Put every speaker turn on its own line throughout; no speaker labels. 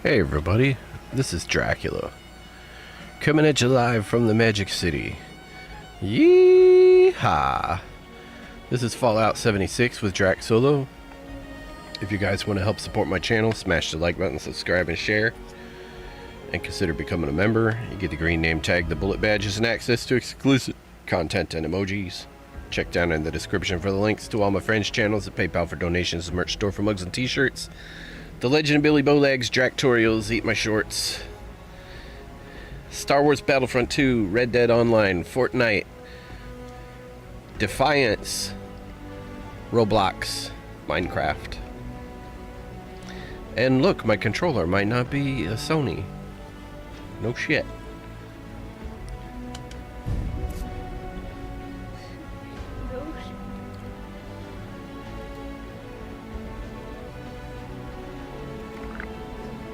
Hey everybody, this is Dracula, coming at you live from the Magic City. Yeehaw! This is Fallout 76 with Drac Solo. If you guys want to help support my channel, smash the like button, subscribe, and share. And consider becoming a member. You get the green name tag, the bullet badges, and access to exclusive content and emojis. Check down in the description for the links to all my friends' channels, the PayPal for donations, the merch store for mugs and t-shirts, the Legend of Billy Bowlegs, Dractorials, Eat My Shorts, Star Wars Battlefront 2, Red Dead Online, Fortnite, Defiance, Roblox, Minecraft. And look, my controller might not be a Sony. No shit.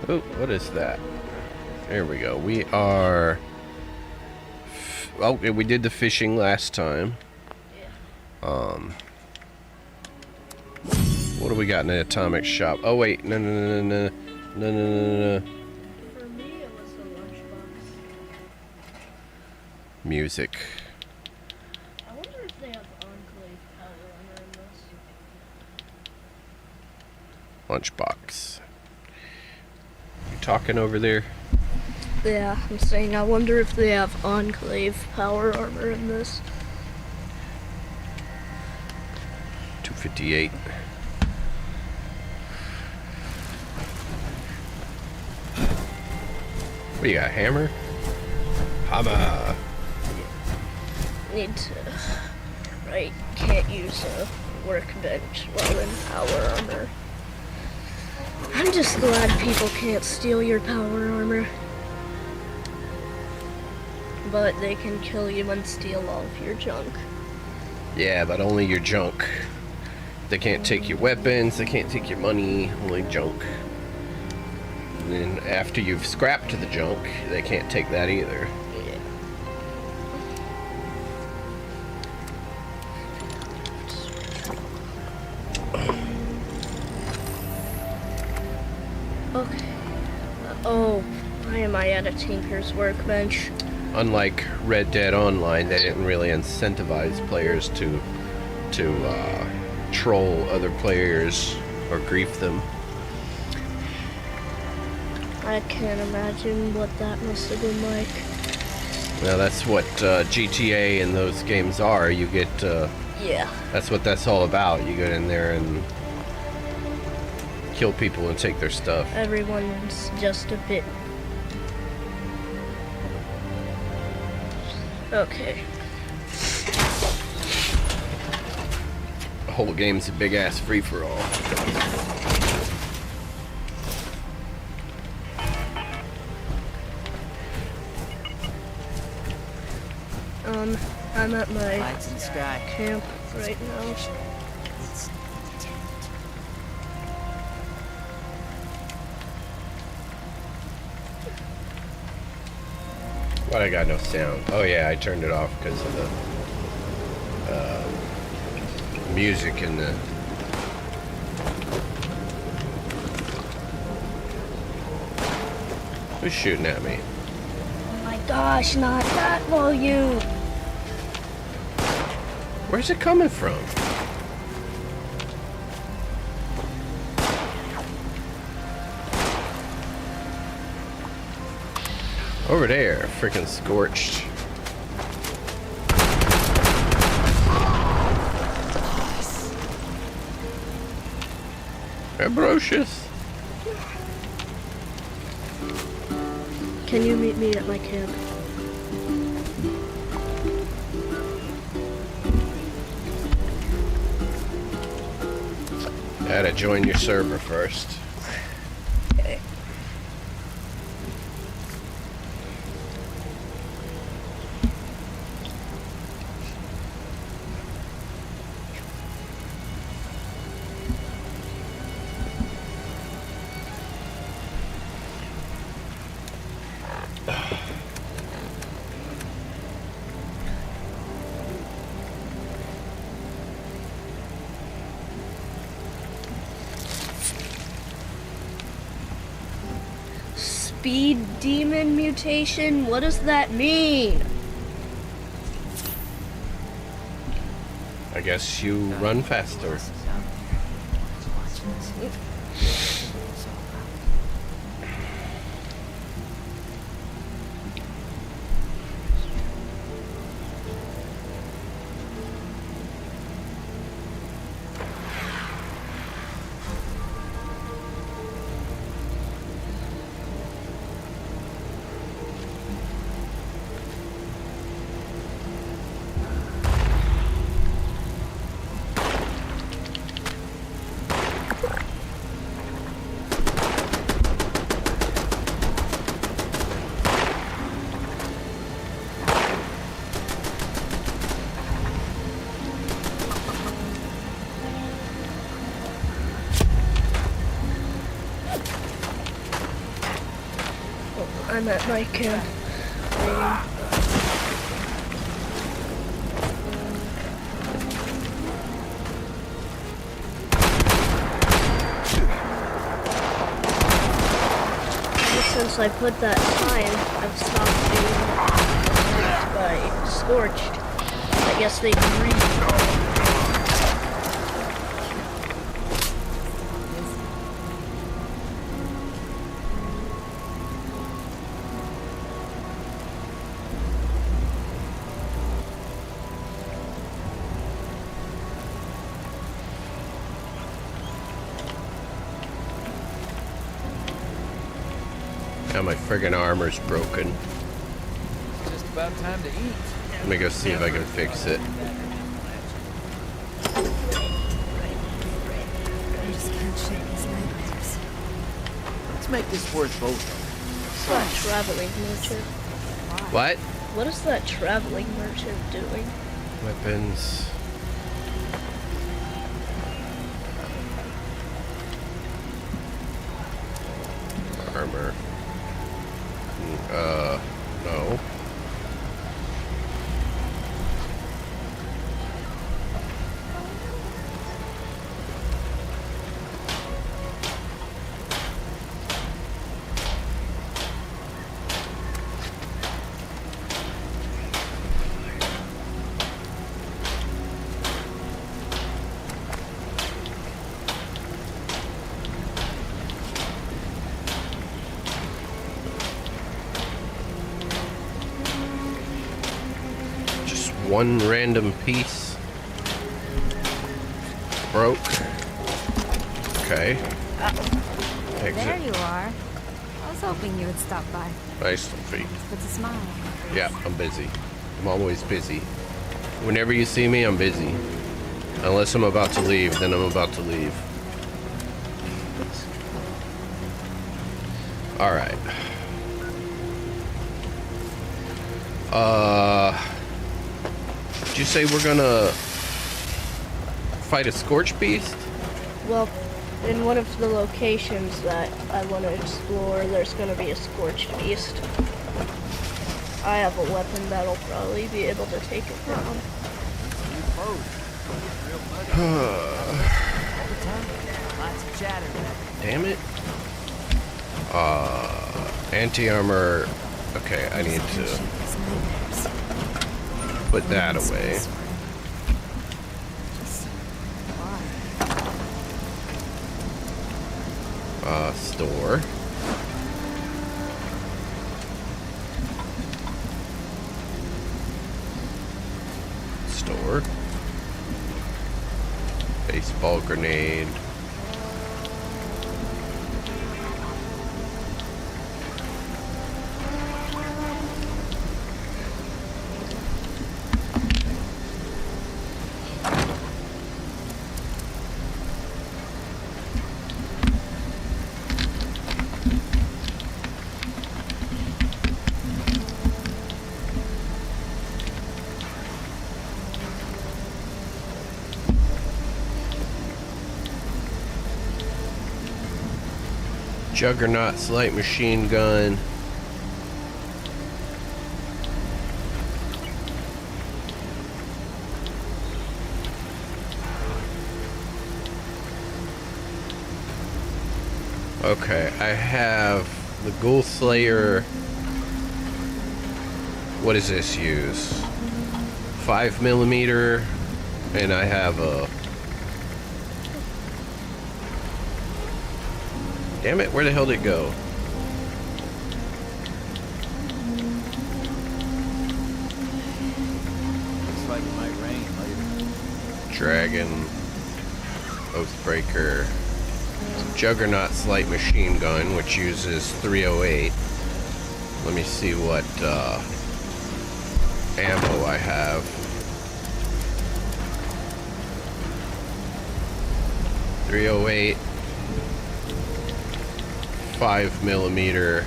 Oh, what is that? There we go. We are... Okay, we did the fishing last time. What do we got in the atomic shop? Oh, wait. No.
For me, it was a lunchbox.
Music.
I wonder if they have Enclave power armor in this.
Lunchbox. You talking over there?
Yeah, I'm saying I wonder if they have Enclave power armor in this.
258. What do you got, hammer? Hammer!
Need to... Right, can't use a workbench while in power armor. I'm just glad people can't steal your power armor. But they can kill you and steal all of your junk.
Yeah, but only your junk. They can't take your weapons, they can't take your money, only junk. And then after you've scrapped the junk, they can't take that either.
Yeah. Okay. Oh, why am I at a Tinker's workbench?
Unlike Red Dead Online, they didn't really incentivize players to troll other players or grief them.
I can't imagine what that must have been like.
Now that's what GTA and those games are. You get
Yeah.
that's what that's all about. You get in there and kill people and take their stuff.
Everyone's just a bit... Okay.
The whole game's a big ass free for all.
I'm at my
Lights in the sky.
camp right now.
Why I got no sound? Oh yeah, I turned it off because of the music and the... Who's shooting at me?
Oh my gosh, not that volume!
Where's it coming from? Over there, freaking scorched. Abrocious.
Can you meet me at my camp?
Gotta join your server first.
Okay. speed demon mutation? What does that mean?
I guess you run faster.
I'm at my camp. Since I put that sign, I've stopped being attacked by Scorched. I guess they can read.
Now my friggin' armor's broken.
Just about time to eat.
Let me go see if I can fix it.
I just can't shake these nightmares.
Let's make this worth both.
What's that traveling merchant?
What?
What is that traveling merchant doing?
Weapons. Armor. No. One random piece broke. Okay.
There
Exit.
you are. I was hoping you would stop by.
Nice little feet.
Puts a smile on my face.
Yeah, I'm busy. I'm always busy. Whenever you see me, I'm busy. Unless I'm about to leave, then I'm about to leave. Alright. Did you say we're gonna fight a Scorch Beast?
Well, in one of the locations that I want to explore, there's going to be a Scorched Beast. I have a weapon that'll probably be able to take it down.
Lots of chatter.
Damn it. Anti-armor. Okay, I need to
Shake these nightmares.
put that away.
Just why?
Store. Store. Baseball grenade. Juggernaut's light machine gun. Okay, I have The Ghoul Slayer. What does this use? 5mm, and I have a. Damn it! Where the hell did it go?
Looks like it might rain later.
Dragon, Oathbreaker, Juggernaut's light machine gun, which uses 308. Let me see what ammo I have. 308, 5mm.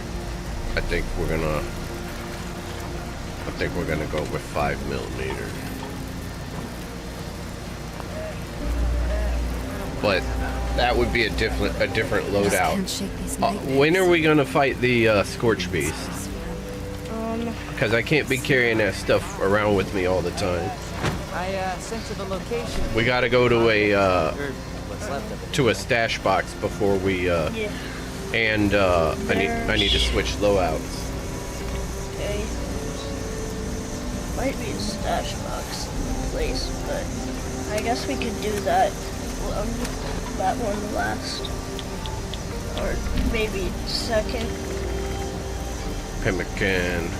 I think we're gonna go with 5mm. But that would be a different loadout. When are we gonna fight the Scorch Beast? Because I can't be carrying that stuff around with me all the time.
I sent you the location.
We gotta go to a
Or what's left of it.
stash box before we
Yeah.
and I need to switch loadouts.
Okay. Might be a stash box place, but I guess we could do that one last. Or maybe second.
Pemmican,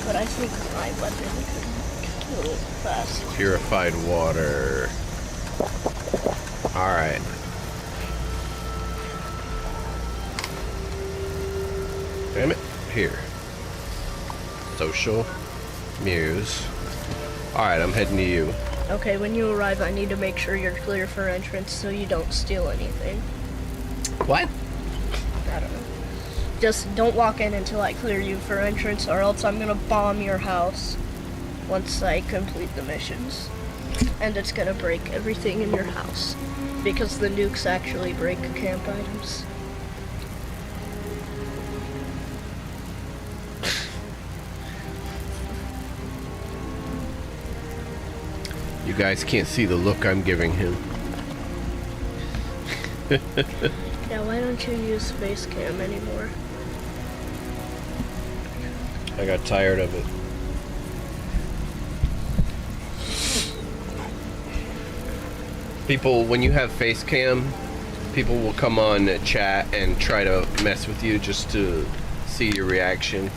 But I think my weapon could kill it fast.
purified water. Alright. Damn it. Here. Social. Muse. Alright, I'm heading to you.
Okay, when you arrive, I need to make sure you're clear for entrance so you don't steal anything.
What?
I don't know. Just don't walk in until I clear you for entrance, or else I'm gonna bomb your house once I complete the missions. And it's gonna break everything in your house, because the nukes actually break camp items.
You guys can't see the look I'm giving him.
Yeah, why don't you use face cam anymore?
I got tired of it. People, when you have face cam, people will come on chat and try to mess with you just to see your reaction.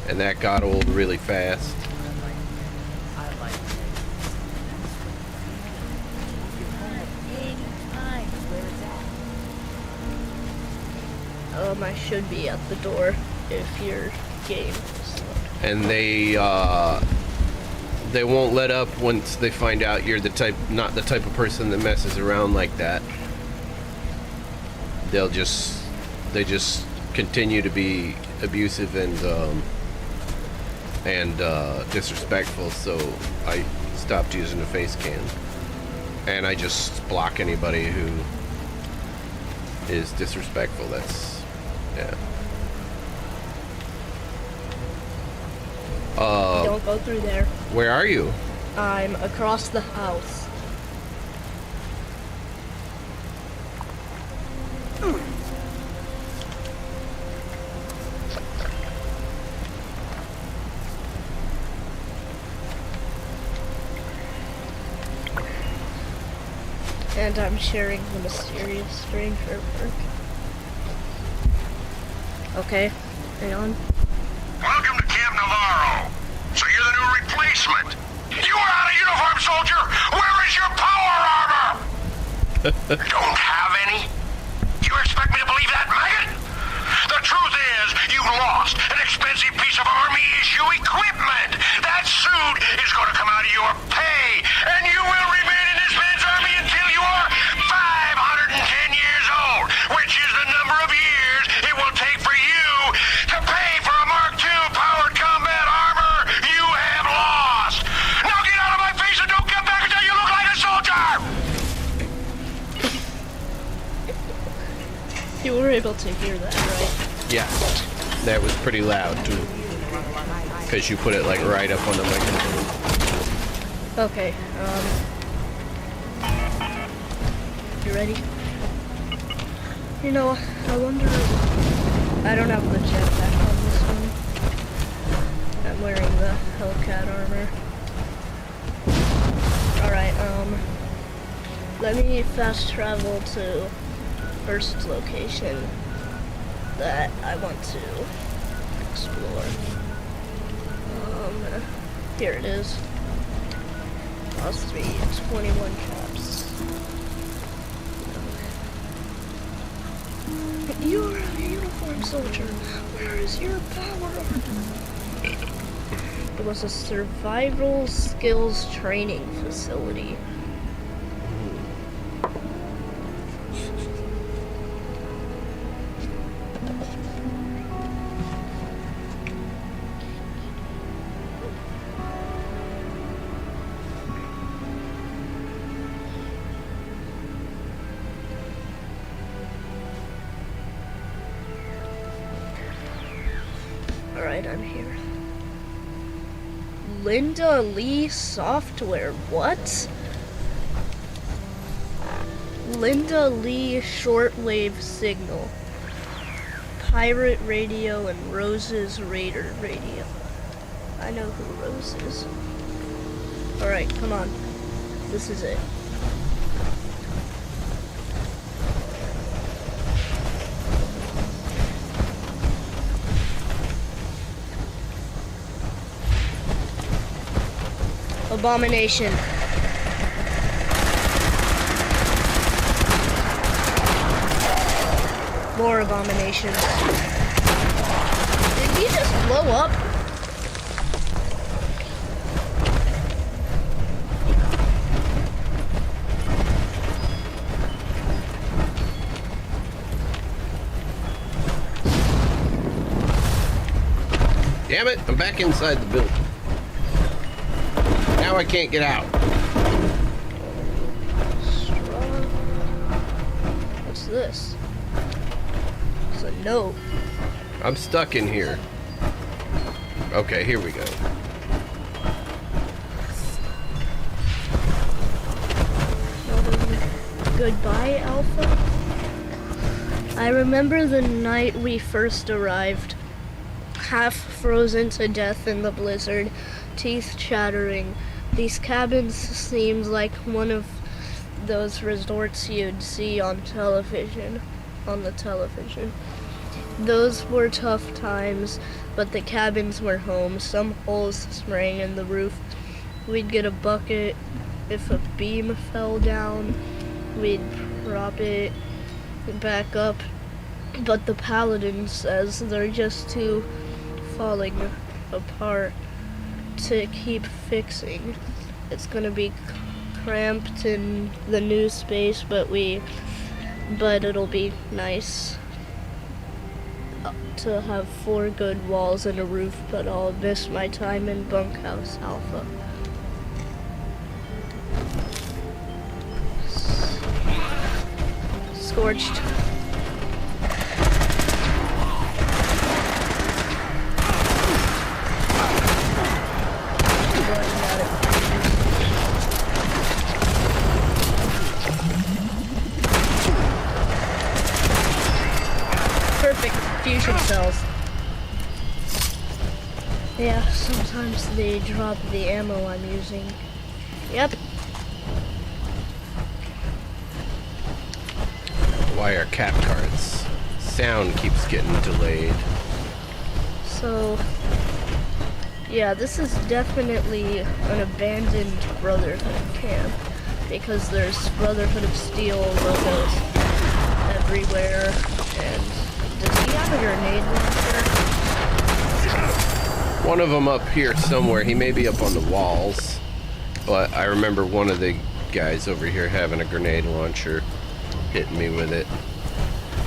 And that got old really fast.
I should be at the door if your game is loaded.
And they won't let up once they find out you're not the type of person that messes around like that. They just continue to be abusive and disrespectful. So I stopped using the face cam, and I just block anybody who is disrespectful. Yeah.
Don't go through there.
Where are you?
I'm across the house. And I'm sharing the mysterious stranger perk. Okay, hang on.
Welcome to Camp Navarro. So you're the new replacement. You are out of uniform, soldier. Where is your power armor? Don't have any? You expect me to believe that, maggot? The truth is, you lost an expensive piece of Army issue equipment. That suit is going to come out of your pay, and you will remain in this man's army until you are 510 years old, which is the number of years it will take for you to pay for a Mark II powered combat armor you have lost. Now get out of my face and don't come back until you look like a soldier!
You were able to hear that, right?
Yeah, that was pretty loud too, because you put it like right up on the microphone.
Okay, you ready? You know, I wonder... I don't have the jetpack on this one. I'm wearing the Hellcat armor. Alright, let me fast travel to first location that I want to explore. Here it is. Must be 21 caps. You're a uniform soldier. Where is your power? It was a survival skills training facility. Alright, I'm here. Linda Lee Software. What? Linda Lee Shortwave Signal. Pirate Radio and Rose's Raider Radio. I know who Rose is. Alright, come on. This is it. Abomination. More abominations. Did he just blow up?
Damn it, I'm back inside the building. Now I can't get out.
What's this? It's a note.
I'm stuck in here. Okay, here we go.
Goodbye, Alpha. I remember the night we first arrived, half frozen to death in the blizzard, teeth chattering. These cabins seemed like one of those resorts you'd see on television, Those were tough times, but the cabins were home. Some holes sprang in the roof. We'd get a bucket. If a beam fell down, we'd prop it back up. But the Paladin says they're just too falling apart to keep fixing. It's gonna be cramped in the new space, but it'll be nice to have 4 good walls and a roof, but I'll miss my time in Bunkhouse Alpha. Scorched. Perfect fusion cells. Yeah, sometimes they drop the ammo I'm using. Yep.
Why are cap cards? Sound keeps getting delayed.
So, yeah, this is definitely an abandoned Brotherhood camp because there's Brotherhood of Steel logos everywhere. And does he have a grenade launcher?
One of them up here somewhere. He may be up on the walls, but I remember one of the guys over here having a grenade launcher, hitting me with it,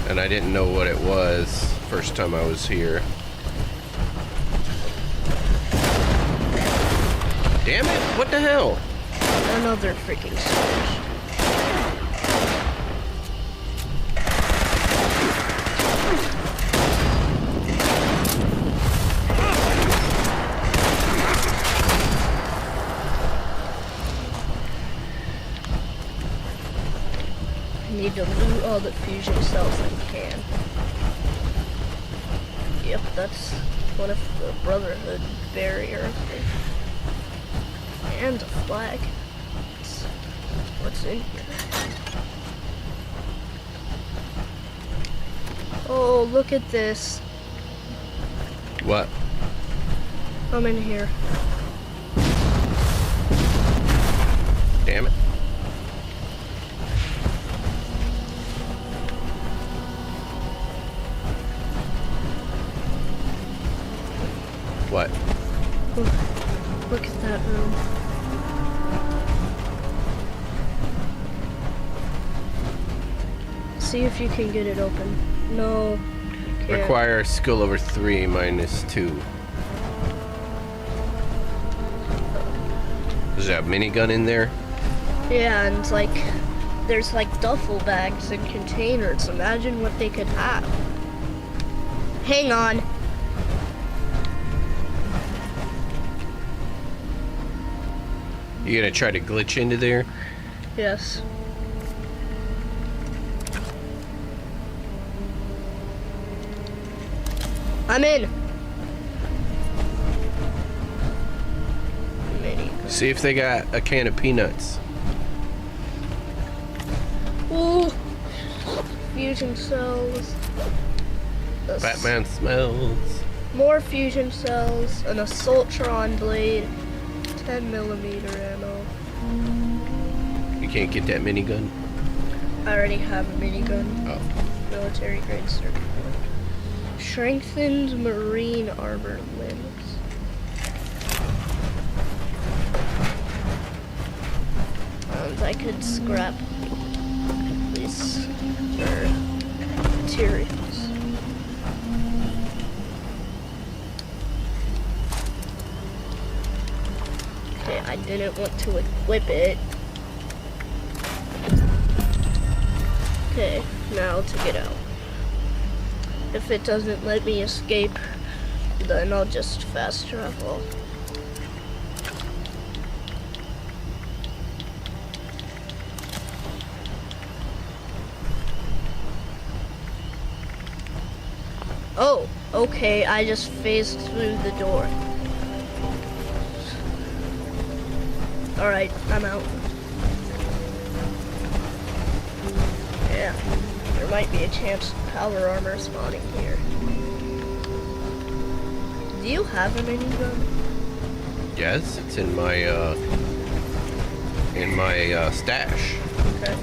and I didn't know what it was first time I was here. Damn it, what the hell?
Another freaking Salvage. I need to loot all the fusion cells I That's one of the Brotherhood barrier. And a flag. What's in here? Oh, look at this.
What?
I'm in here.
Damn it. What?
Look at that room. See if you can get it open. No. Can't.
Require skill over 3 minus 2. Does it have minigun in there?
Yeah, and like, there's like duffel bags and containers. Imagine what they could have. Hang on.
You gonna try to glitch into there?
Yes. I'm in. Mini.
See if they got a can of peanuts.
Ooh. Fusion cells.
Batman smells.
More fusion cells. An Assaultron blade. 10mm ammo.
You can't get that minigun?
I already have a minigun.
Oh.
Military grade circuit board. Strengthened marine armor limbs. And I could scrap these for materials. Okay, I didn't want to equip it. Okay, now to get out. If it doesn't let me escape, then I'll just fast travel. Oh, okay, I just phased through the door. Alright, I'm out. Yeah, there might be a chance of power armor spawning here. Do you have a minigun?
Yes, it's in my stash.
Okay.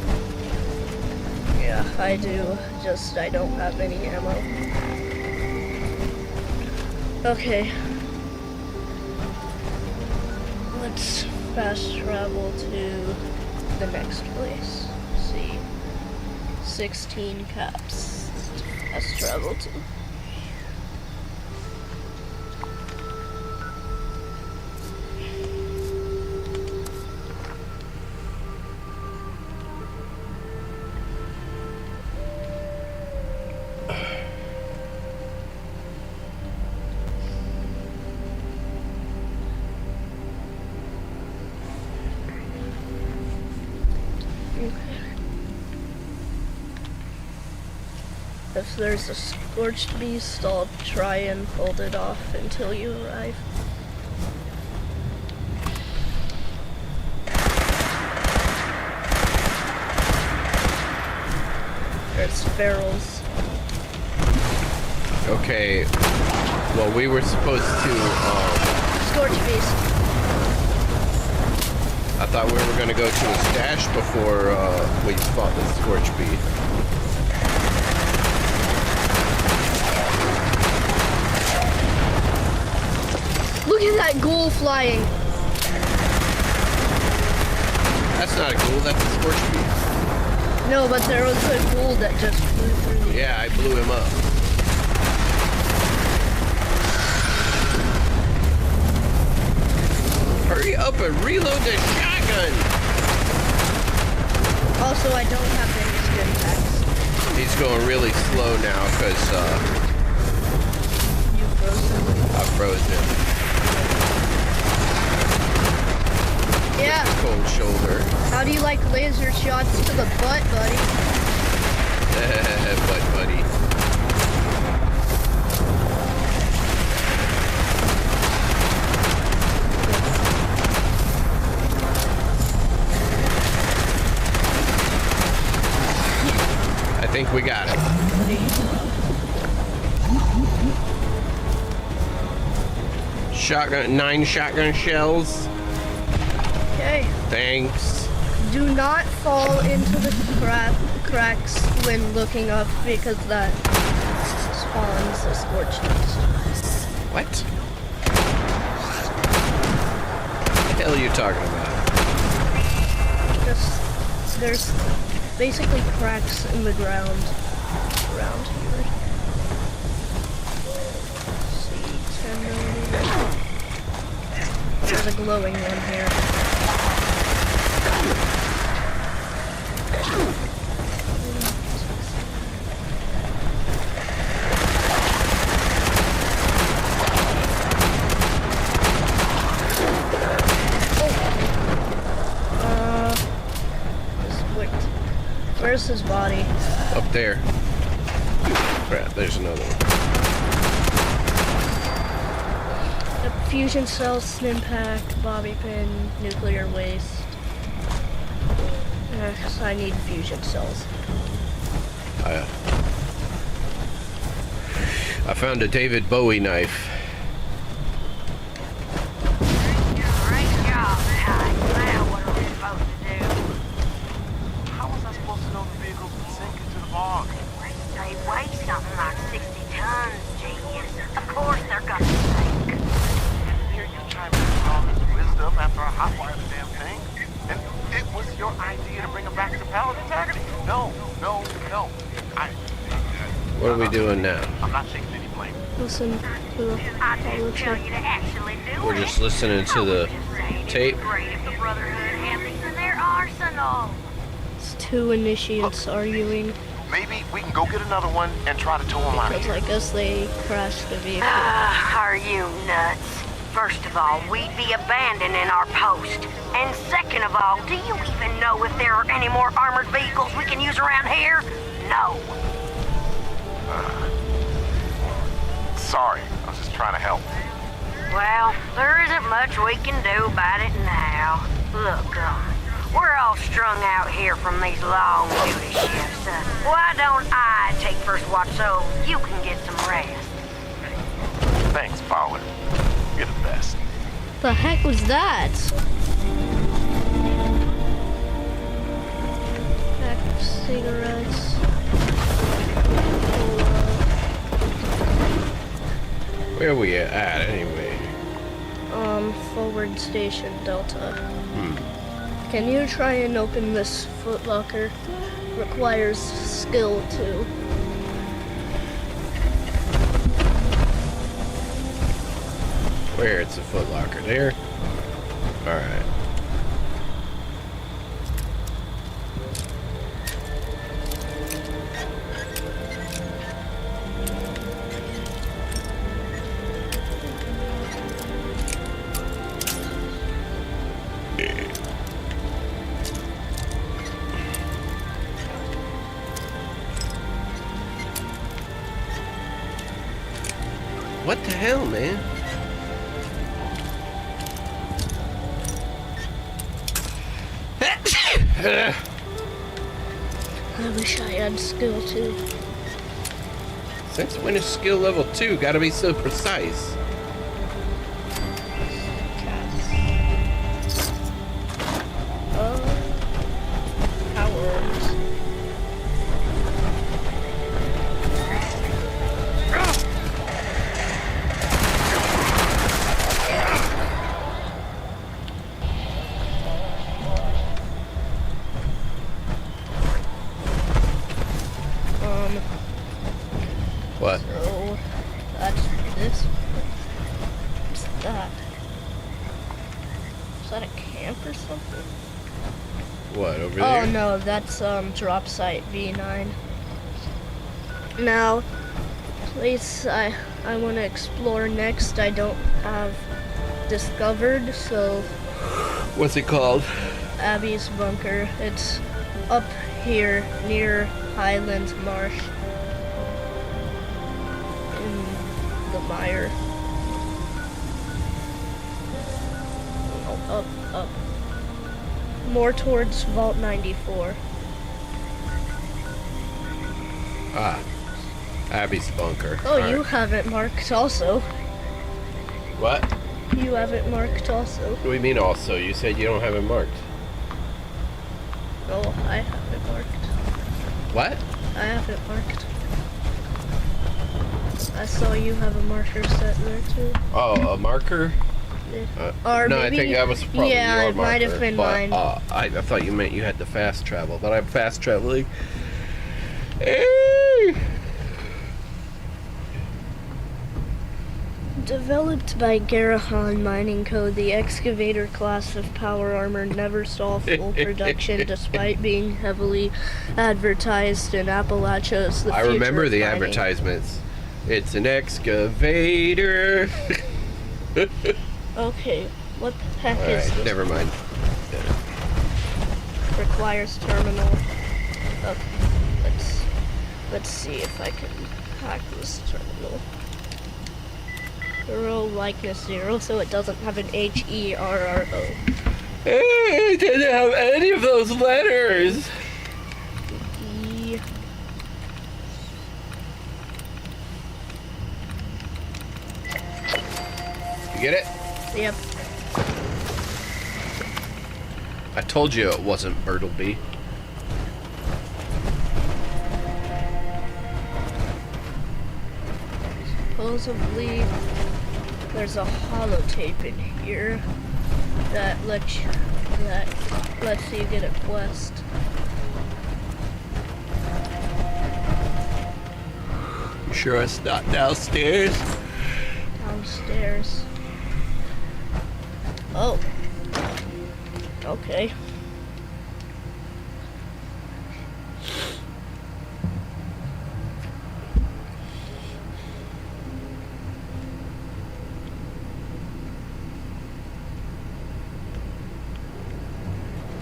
Yeah, I do. Just I don't have any ammo. Okay. Let's fast travel to the next place. Let's see. 16 caps. Fast travel to. If there's a scorched beast, I'll try and hold it off until you arrive. There's ferals.
Okay, well, we were supposed to,
Scorched beast.
I thought we were gonna go to a stash before, we fought the Scorch Beast.
Look at that ghoul flying.
That's not a ghoul, that's a Scorch Beast.
No, but there was a ghoul that just flew through.
Yeah, I blew him up. Hurry up and reload the shotgun!
Also, I don't have any skin packs.
He's going really slow now because,
You froze him.
I froze him.
Yeah.
Cold shoulder.
How do you like laser shots to the butt, buddy?
Butt buddy. Shotgun, 9 shotgun shells.
Okay.
Thanks.
Do not fall into the cracks when looking up because that spawns a scorched east.
What? What the hell are you talking about?
Just, there's basically cracks in the ground around here. See, 10 millimeters. There's a glowing one here. Where's his body?
Up there. Crap, there's another one.
A fusion cell, stim pack, bobby pin, nuclear waste. So I need fusion cells.
I found a David Bowie knife.
Great job, Ty. Now what are we supposed to do?
How was I supposed to know the vehicle's been sinking to the bog?
They weigh something like 60 tons, genius. Of course they're gonna sink.
Here you chime in with all this wisdom after I hotwired the damn thing. And it was your idea to bring him back to power integrity. No.
What are we doing now?
I'm not taking any blame.
Listen to the
I didn't tell you to actually do
We're
it.
just listening to the tape.
Great if the Brotherhood had these in their arsenal.
It's two initiates arguing
Maybe we can go get another one and try to tow him out of
because
here.
I guess they crashed the vehicle.
Are you nuts? First of all, we'd be abandoning our post. And second of all, do you even know if there are any more armored vehicles we can use around here? No.
Sorry, I was just trying to help.
Well, there isn't much we can do about it now. Look, we're all strung out here from these long duty shifts. Why don't I take first watch so you can get some rest?
Thanks, Fowler. You're the best.
The heck was that? Pack of cigarettes.
Where are we at anyway?
Forward station Delta. Can you try and open this footlocker? Requires skill too.
Where? It's a Foot Locker. There? Alright. What the hell, man?
I wish I had skill too.
Since when is skill level 2? Gotta be so precise.
Power arms.
What?
So that's this. What's that? Is that a camp or something?
What, over
Oh
there?
no, that's drop site V9. Now, place I want to explore next. I don't have discovered, so
What's it called?
Abby's bunker. It's up here near Highland Marsh. In the mire. No, up. More towards Vault 94.
Ah. Abby's bunker.
Oh,
All
you
right.
have it marked also.
What?
You have it marked also.
What do you mean also? You said you don't have it marked.
Oh, I have it marked.
What?
I have it marked. I saw you have a marker set there too.
Oh, a marker?
Or
No,
maybe,
I think that was probably
yeah,
your
it
marker.
might have been
but,
mine.
I thought you meant you had to fast travel, but I'm fast traveling.
Developed by Garahan Mining Co., the excavator class of power armor never saw full production despite being heavily advertised in Appalachia as the
I
future
remember
of
the
mining.
advertisements. It's an excavator.
Okay, what the heck is
Alright,
this?
never mind.
Requires terminal. Okay, let's see if I can hack this terminal. Row likeness 0, so it doesn't have an HERRO.
It didn't have any of those letters.
E.
You get it?
Yep.
I told you it wasn't Bertleby.
Supposedly, there's a holotape in here that lets you get a quest.
You sure it's not downstairs?
Downstairs. Oh. Okay.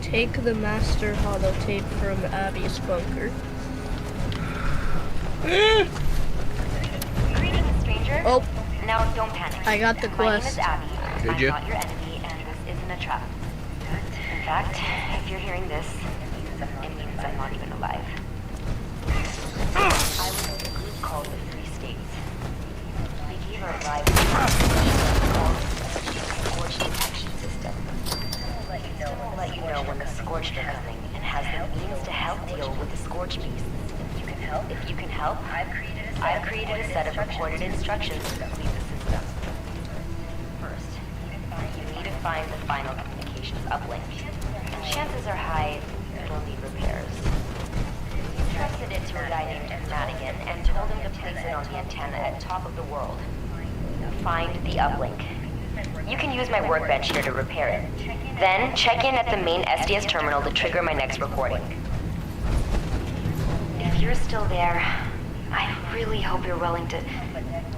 Take the master holotape from Abby's bunker.
Greetings, stranger.
Oh,
Now, don't panic.
I got the
My name is
quest.
Abby.
Did
I'm
you?
not your enemy, and this isn't a trap. In fact, if you're hearing this, it means I'm not even alive. I was in a group called the Three States. We gave our lives called the Scorch Detection System. We'll let you know when the Scorched are coming, and has the means to help deal with the Scorch beasts. If you can help, I've created a set of recorded instructions to complete the system. First, you need to find the final communications uplink, and chances are high it'll need repairs. You trusted it to a guy named Madigan and told him to place it on the antenna at top of the world. Find the uplink. You can use my workbench here to repair it. Then, check in at the main SDS terminal to trigger my next recording. If you're still there, I really hope you're willing to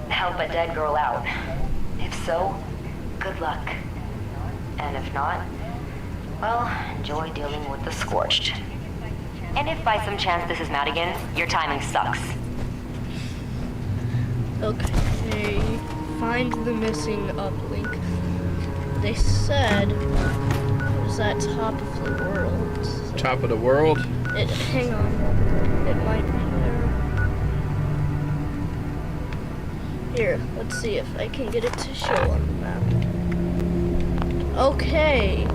help a dead girl out. If so, good luck. And if not, well, enjoy dealing with the Scorched. And if by some chance this is Madigan, your timing sucks.
Okay, find the missing uplink. They said it was at top of the world. So
Top of the world?
hang on, it might be there. Here, let's see if I can get it to show on the map. Okay.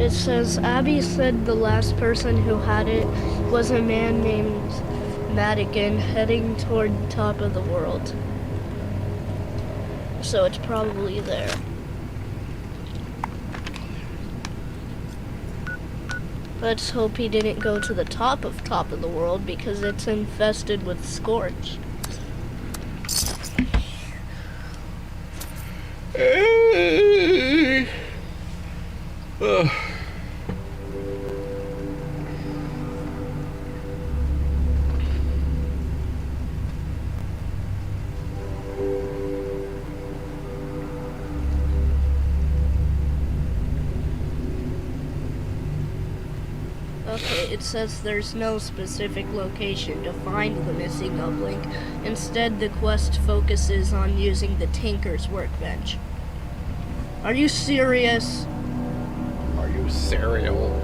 It says, Abby said the last person who had it was a man named Madigan heading toward the top of the world. So it's probably there. Let's hope he didn't go to the top of the world because it's infested with Scorch. Okay, it says there's no specific location to find the missing uplink. Instead, the quest focuses on using the Tinker's workbench. Are you serious?
Are you cereal?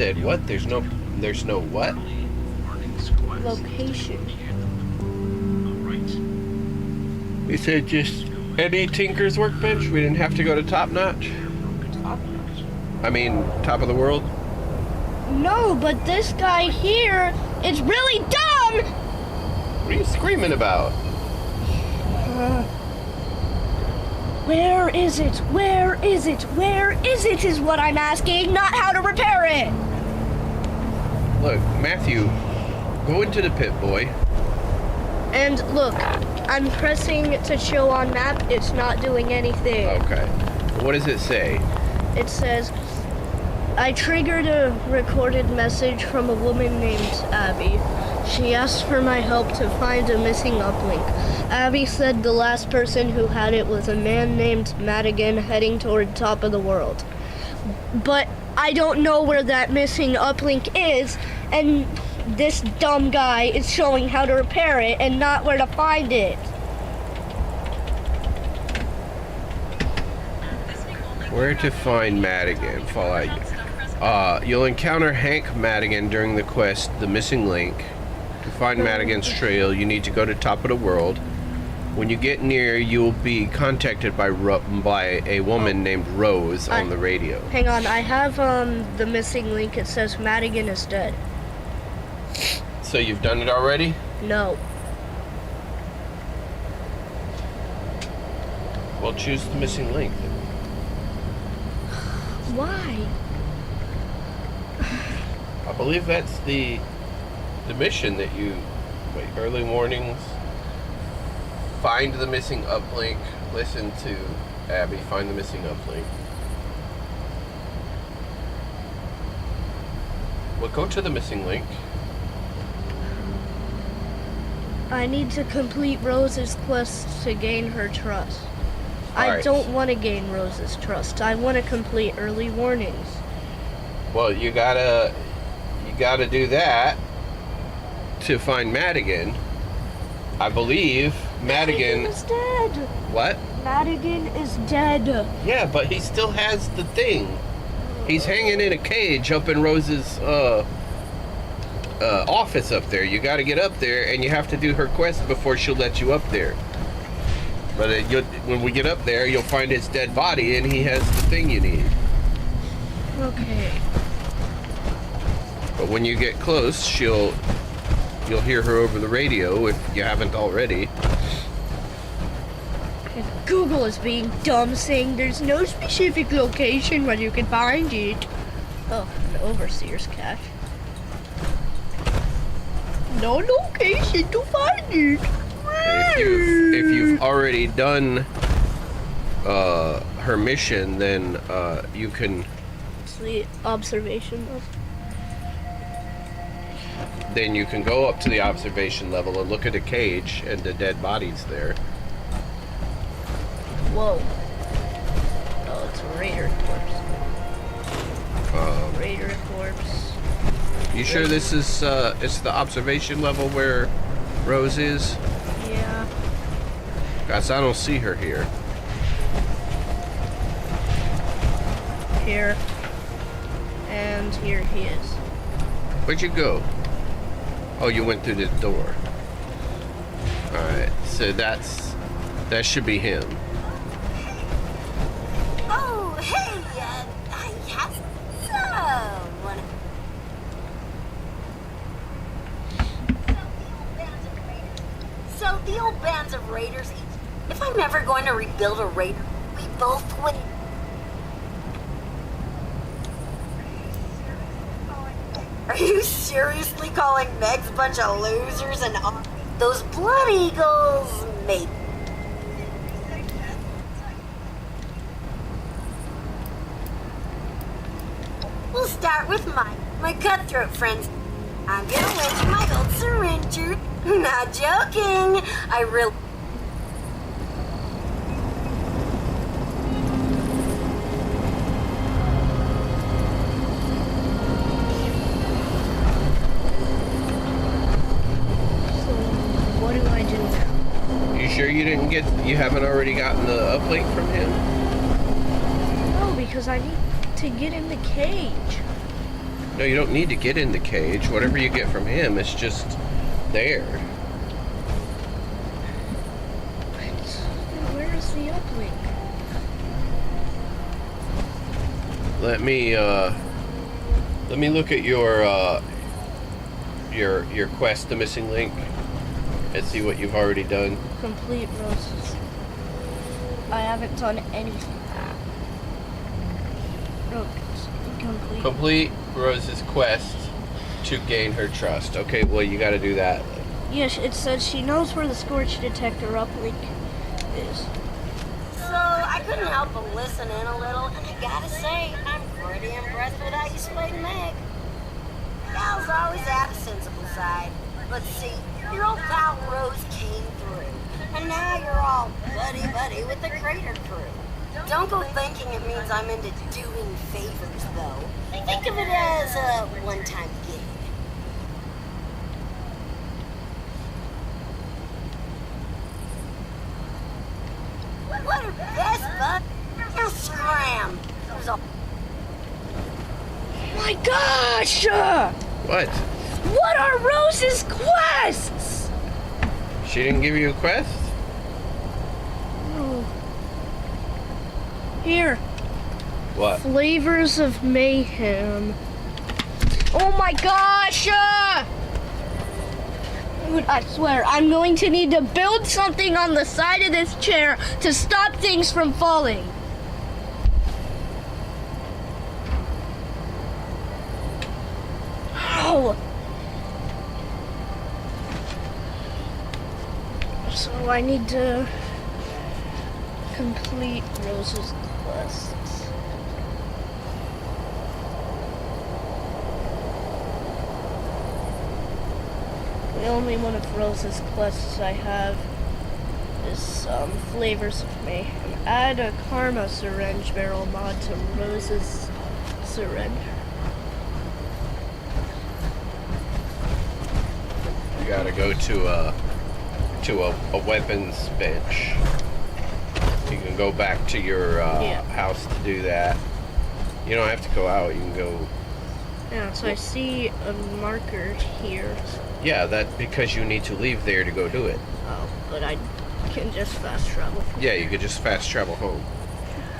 said what? There's no what?
Location.
We said just any Tinker's workbench. We didn't have to go to Top Notch. I mean, top of the world.
No, but this guy here is really dumb!
What are you screaming about?
Where is it? Where is it? Where is it is what I'm asking, not how to repair it!
Look, Matthew, go into the pit, boy.
And look, I'm pressing to show on map, it's not doing anything.
Okay. What does it say?
It says, I triggered a recorded message from a woman named Abby. She asked for my help to find a missing uplink. Abby said the last person who had it was a man named Madigan heading toward top of the world. But I don't know where that missing uplink is, and this dumb guy is showing how to repair it and not where to find it.
Where to find Madigan? Fallout. You'll encounter Hank Madigan during the quest, The Missing Link. To find Madigan's trail, you need to go to top of the world. When you get near, you'll be contacted by a woman named Rose on the radio.
Hang on, I have the missing link. It says Madigan is dead.
So you've done it already?
No.
Well, choose the missing link.
Why?
I believe that's the mission that you... Wait, early warnings. Find the missing uplink. Listen to Abby. Find the missing uplink. Well, go to the missing link.
I need to complete Rose's quest to gain her trust. I
Alright.
don't want to gain Rose's trust. I want to complete early warnings.
Well, you gotta do that to find Madigan. I believe Madigan
is dead.
What?
Madigan is dead.
Yeah, but he still has the thing. He's hanging in a cage up in Rose's office up there. You got to get up there, and you have to do her quest before she'll let you up there. But when we get up there, you'll find his dead body, and he has the thing you need.
Okay.
But when you get close, you'll hear her over the radio if you haven't already.
And Google is being dumb, saying there's no specific location where you can find it. Oh, an overseer's cache. No location to find it.
If you've already done her mission, then you can.
It's the observation level.
Then you can go up to the observation level and look at the cage and the dead bodies there.
Whoa. Oh, it's a raider corpse. Raider corpse.
You sure this is it's the observation level where Rose is?
Yeah.
Guys, I don't see her here.
Here. And here he is.
Where'd you go? Oh, you went through the door. Alright, so that should be him.
Oh, hey, I have someone. So the old bands of raiders, if I'm ever going to rebuild a raider, we both would... Are you seriously calling Meg's a bunch of losers and all those Blood Eagles, mate? We'll start with my cutthroat friends. I'm gonna lend you my old syringe. Not joking. I really...
What do I do now?
You sure you haven't already gotten the uplink from him?
No, because I need to get in the cage.
No, you don't need to get in the cage. Whatever you get from him is just there.
Where is the uplink?
Let me look at your quest, the missing link, and see what you've already done.
Complete roses. I haven't done anything.
Complete Rose's quest to gain her trust. Okay, well, you gotta do that.
Yes, it says she knows where the Scorch Detector uplink is.
So I couldn't help but listen in a little, and I gotta say, I'm pretty impressed with how you slayed Meg. Gal's always had a sensible side. But see, your old pal Rose came through, and now you're all buddy-buddy with the Crater crew. Don't go thinking it means I'm into doing favors, though. Think of it as a one-time gig. What her best bud? You'll scram. There's a...
My gosh!
What?
What are Rose's quests?
She didn't give you a quest?
Oh. Here.
What?
Flavors of Mayhem. Oh my gosh! Dude, I swear, I'm going to need to build something on the side of this chair to stop things from falling. Ow! So I need to complete Rose's quests. The only one of Rose's quests I have is Flavors of Mayhem. Add a Karma syringe barrel mod to Rose's syringe.
You gotta go to a weapons bench. You can go back to your house to do that. You don't have to go out. You can go.
Yeah, so I see a marker here.
Yeah, that's because you need to leave there to go do it.
Oh, but I can just fast travel.
Yeah, you could just fast travel home.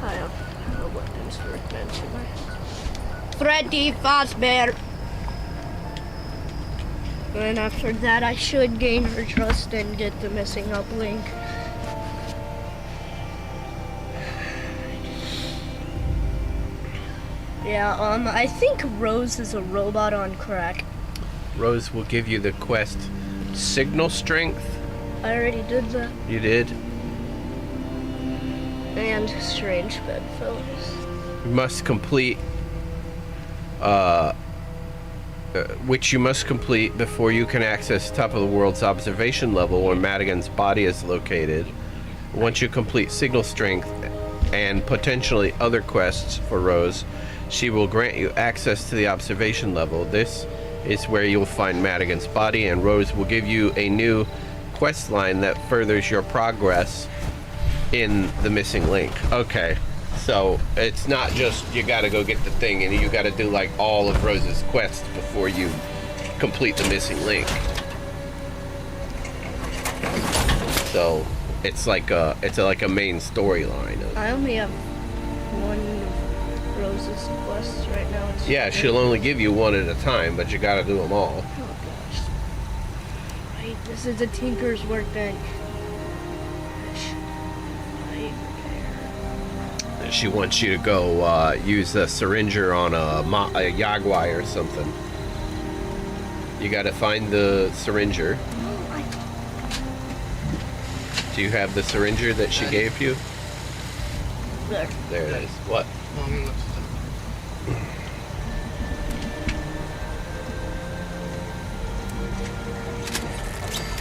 I have a weapons workbench in my house. Freddy Fazbear. And after that, I should gain her trust and get the missing uplink. Yeah, I think Rose is a robot on crack.
Rose will give you the quest Signal Strength.
I already did that.
You did?
And Strange Bedfellows.
You must complete, which you must complete before you can access top of the world's observation level where Madigan's body is located. Once you complete Signal Strength and potentially other quests for Rose, she will grant you access to the observation level. This is where you'll find Madigan's body, and Rose will give you a new quest line that furthers your progress in the missing link. Okay, so it's not just you gotta go get the thing and you gotta do like all of Rose's quests before you complete the missing link. So it's like a main storyline.
I only have one of Rose's quests right now.
Yeah, she'll only give you one at a time, but you gotta do them all.
Oh gosh. Right, this is a Tinker's workbench. Right there.
She wants you to go use a syringer on a Yagwai or something. You gotta find the syringer. Do you have the syringer that she gave you?
There.
There it is. What?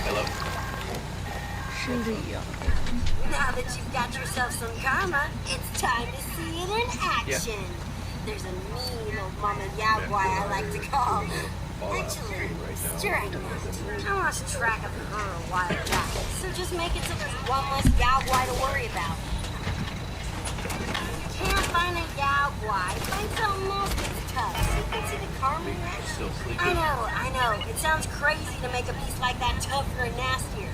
Hello.
Now that you've got yourself some karma, it's time to see it in action. There's a mean old mama Yagwai I like to call. Actually, Strike. I lost track of her a while back, so just make it so there's one less Yagwai to worry about. Can't find a Yagwai, find something else that's tough. So you can see the karma I know. It sounds crazy to make a beast like that tougher and nastier.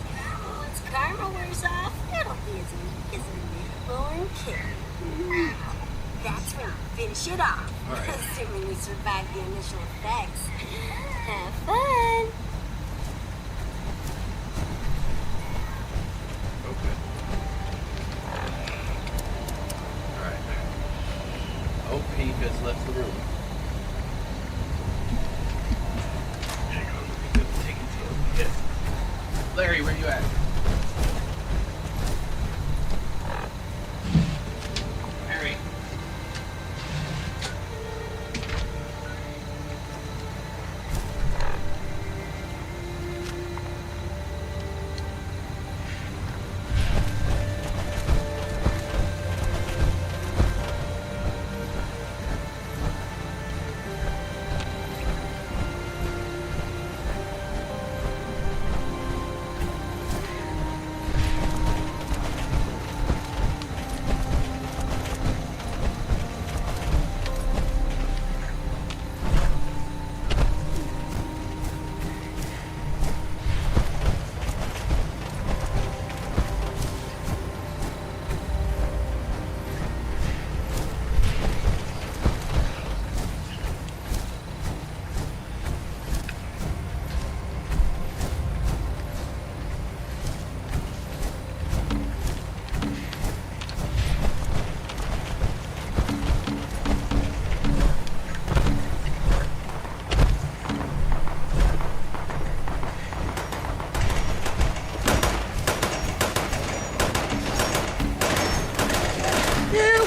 Once karma wears off, it'll be as weak as a newborn kid. That's when you finish it off.
Right.
Assuming we survive the initial effects. Have fun!
Okay. Alright. OP has left the room. Larry, where you at? Larry.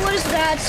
What is that?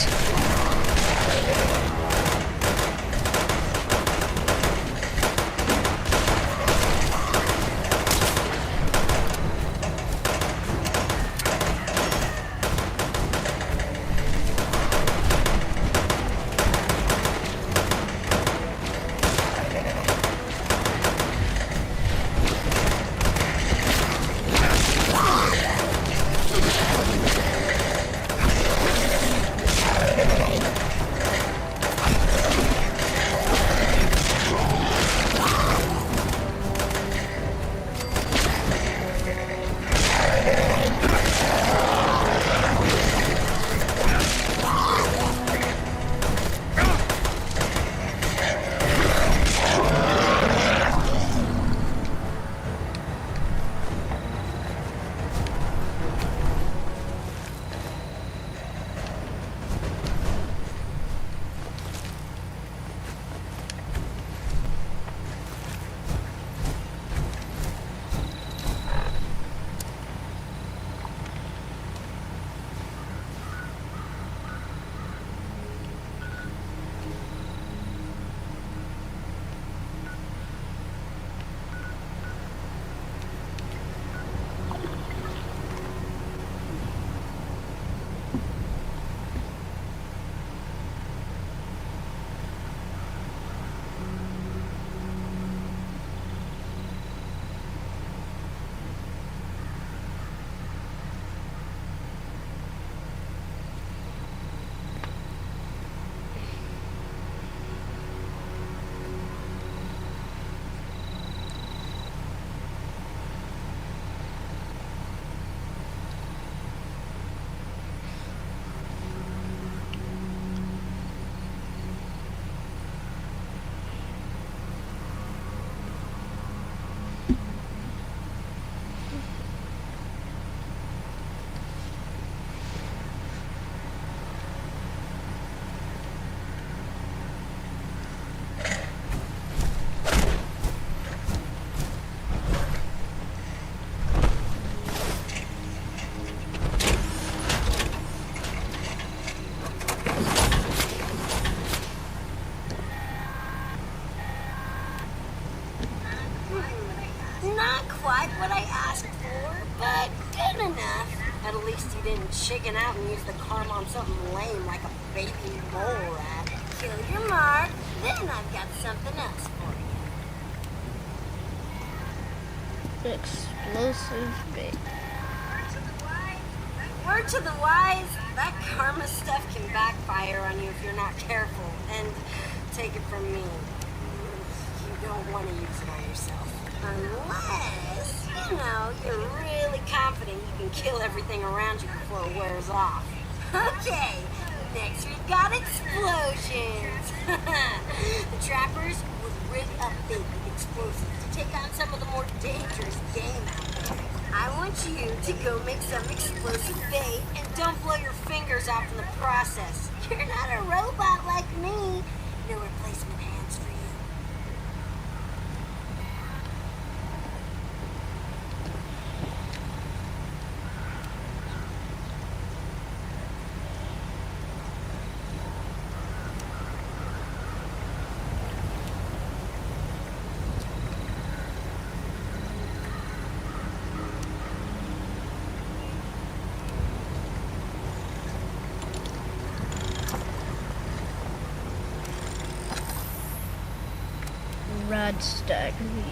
Chicken out and use the karma on something lame like a baby mole rat. Kill your mark, then I've got something else for you.
Explosive bait.
Word to the wise, that karma stuff can backfire on you if you're not careful. And take it from me, you don't want to use it on yourself. Unless, you know, you're really confident you can kill everything around you before it wears off. Okay, next we've got explosions. The trappers would rig up big explosives to take on some of the more dangerous game out there. I want you to go make some explosive bait and don't blow your fingers off in the process. You're not a robot like me. No replacement hands for you.
Rad stag meat.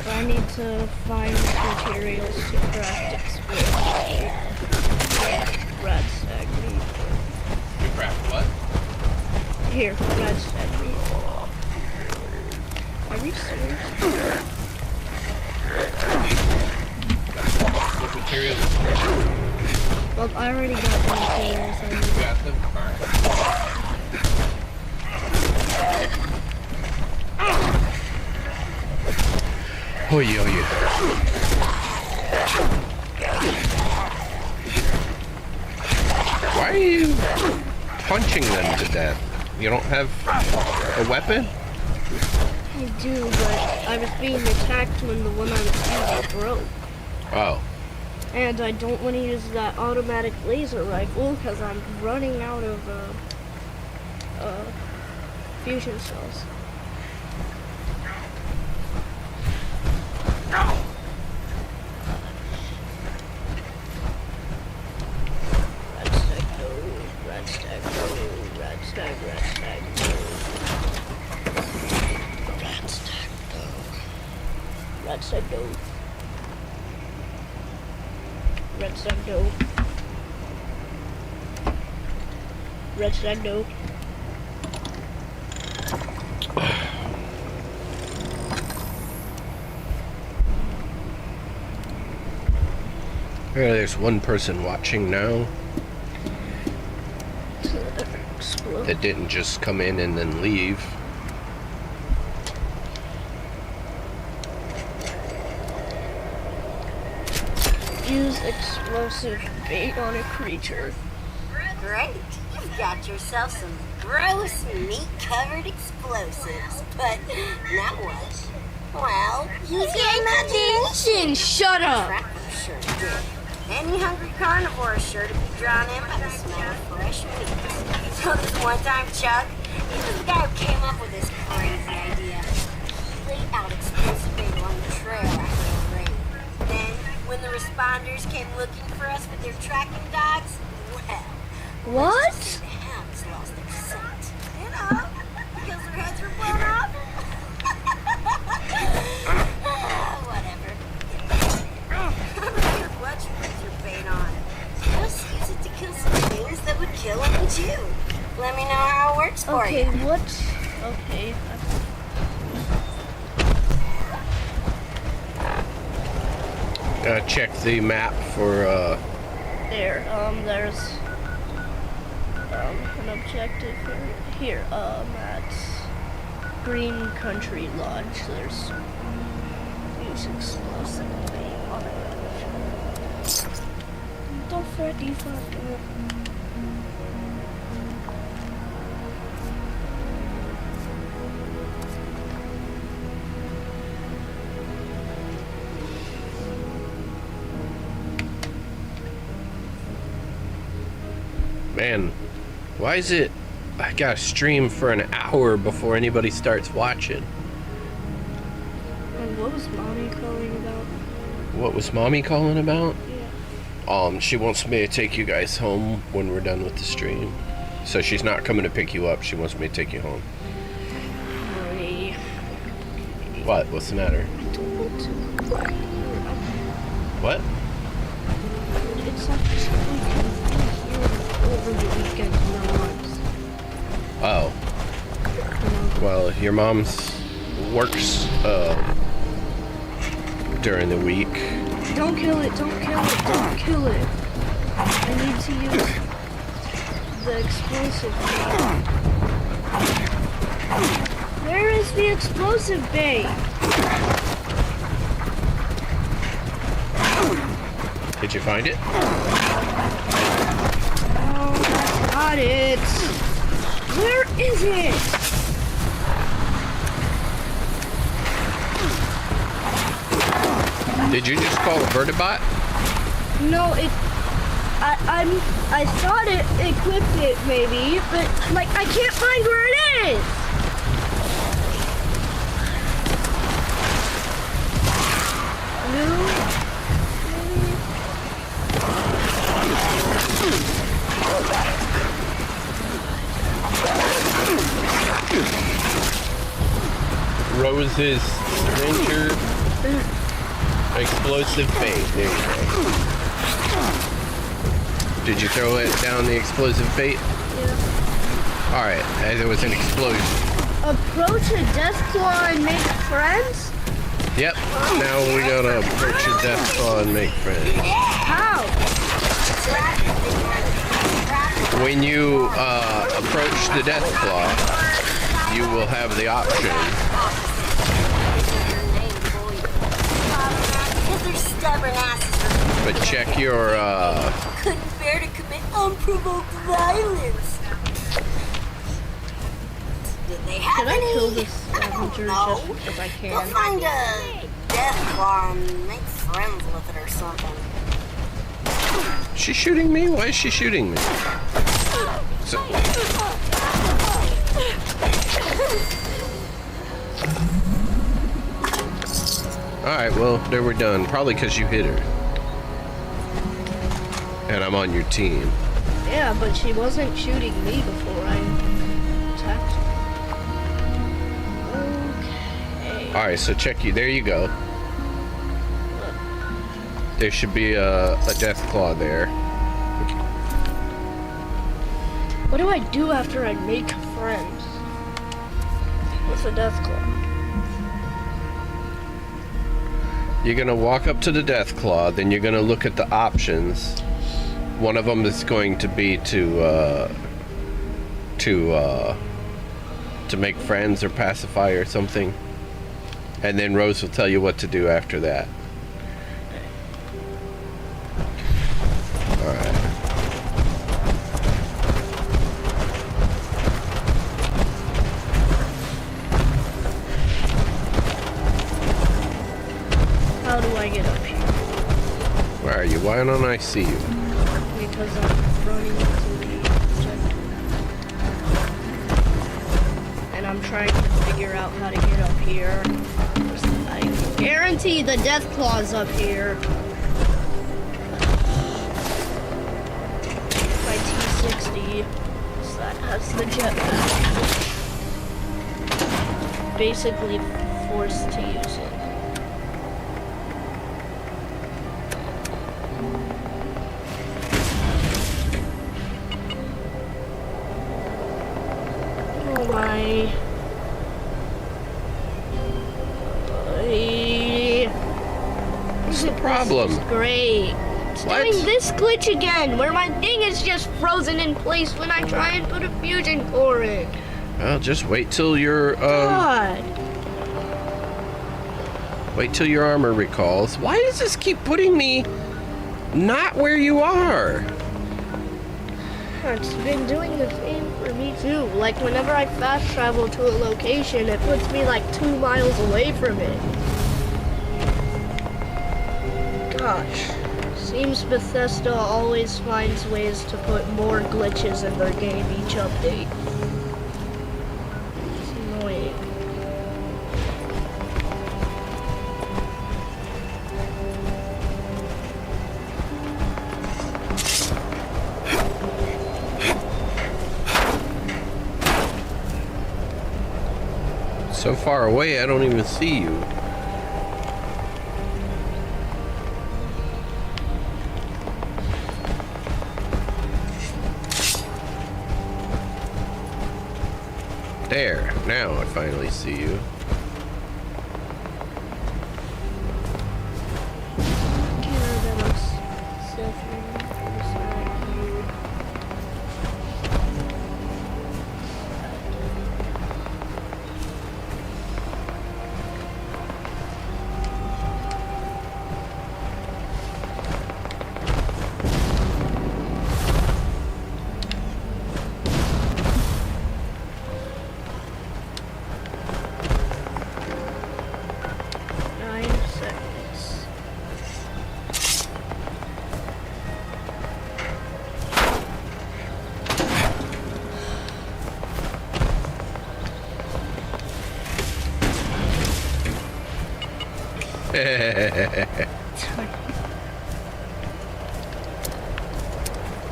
I need to find materials to craft explosives. Red stag meat.
You craft what?
Here, red stag meat. Are you serious?
What materials?
Well, I already got the materials.
You got them? Alright. Oh yeah, oh yeah. Why are you punching them to death? You don't have a weapon?
I do, but I was being attacked when the one I was using broke.
Oh.
And I don't want to use that automatic laser rifle because I'm running out of fusion cells. Redstone dope. Redstone dope. Redstone dope.
There's one person watching now that didn't just come in and then leave.
use explosive bait on a creature.
Great. You've got yourself some gross meat-covered explosives. But now what? Well, use your imagination.
Shut up!
Trapper sure did. Any hungry carnivore is sure to be drawn in by the smell of fresh meat. So this one time, Chuck, he was the guy who came up with this crazy idea. He laid out explosive bait along the trail after a raid. Then, when the responders came looking for us with their tracking dogs, well,
What?
the hounds lost their scent. You know, because their heads were blown off. Whatever. What you put your bait on? Just use it to kill some things that would kill them too. Let me know how it works for
Okay,
you.
what? Okay.
Check the map for,
There's an objective here, at Green Country Lodge. There's use explosive bait on it. Don't fret, default.
man, why is it I gotta stream for an hour before anybody starts watching?
And what was Mommy calling about?
What was Mommy calling about?
Yeah.
She wants me to take you guys home when we're done with the stream. So she's not coming to pick you up, she wants me to take you home.
Mommy.
What? What's the matter?
I don't want to.
What?
It's not just we can be here over the weekend, no one's.
Oh. Well, your mom's works during the week.
Don't kill it, don't kill it, don't kill it. I need to use the explosive bait. Where is the explosive bait?
Did you find it?
Oh, that's not it. Where is it?
Did you just call a vertibot?
No, I thought it equipped it maybe, but like I can't find where it is. No.
Rose's Ranger explosive bait. There you go. Did you throw it down the explosive bait?
Yeah.
Alright, there was an explosion.
Approach a death claw and make friends?
Yep, now we gotta approach a death claw and make friends.
How?
When you approach the death claw, you will have the option. But check your
Couldn't bear to commit unprovoked violence. Did they have
Can I
any?
kill this scavenger
No.
just because I
Go
can?
find a death claw and make friends with it or something.
she's shooting me? Why is she shooting me? So, alright, well, there we're done. Probably because you hit her. And I'm on your team.
Yeah, but she wasn't shooting me before I attacked her. Okay.
Alright, so check you. There you go. There should be a death claw there.
What do I do after I make friends with a death claw?
You're gonna walk up to the death claw, then you're gonna look at the options. One of them is going to be to make friends or pacify or something. And then Rose will tell you what to do after that. Alright.
How do I get up here?
Where are you? Why don't I see you?
Because I'm running into the objective. And I'm trying to figure out how to get up here. I guarantee the death claw's up here. My T-60. So that's the jetpack. Basically forced to use it. Oh my.
What's the problem?
This is great. It's
What?
doing this glitch again, where my thing is just frozen in place when I try and put a fusion core in.
Well, just wait till your
God.
wait till your armor recalls. Why does this keep putting me not where you are?
It's been doing the same for me too. Like whenever I fast travel to a location, it puts me like 2 miles away from it. Gosh. Seems Bethesda always finds ways to put more glitches in their game each update. It's annoying.
So far away, I don't even see you. There, now I finally see you.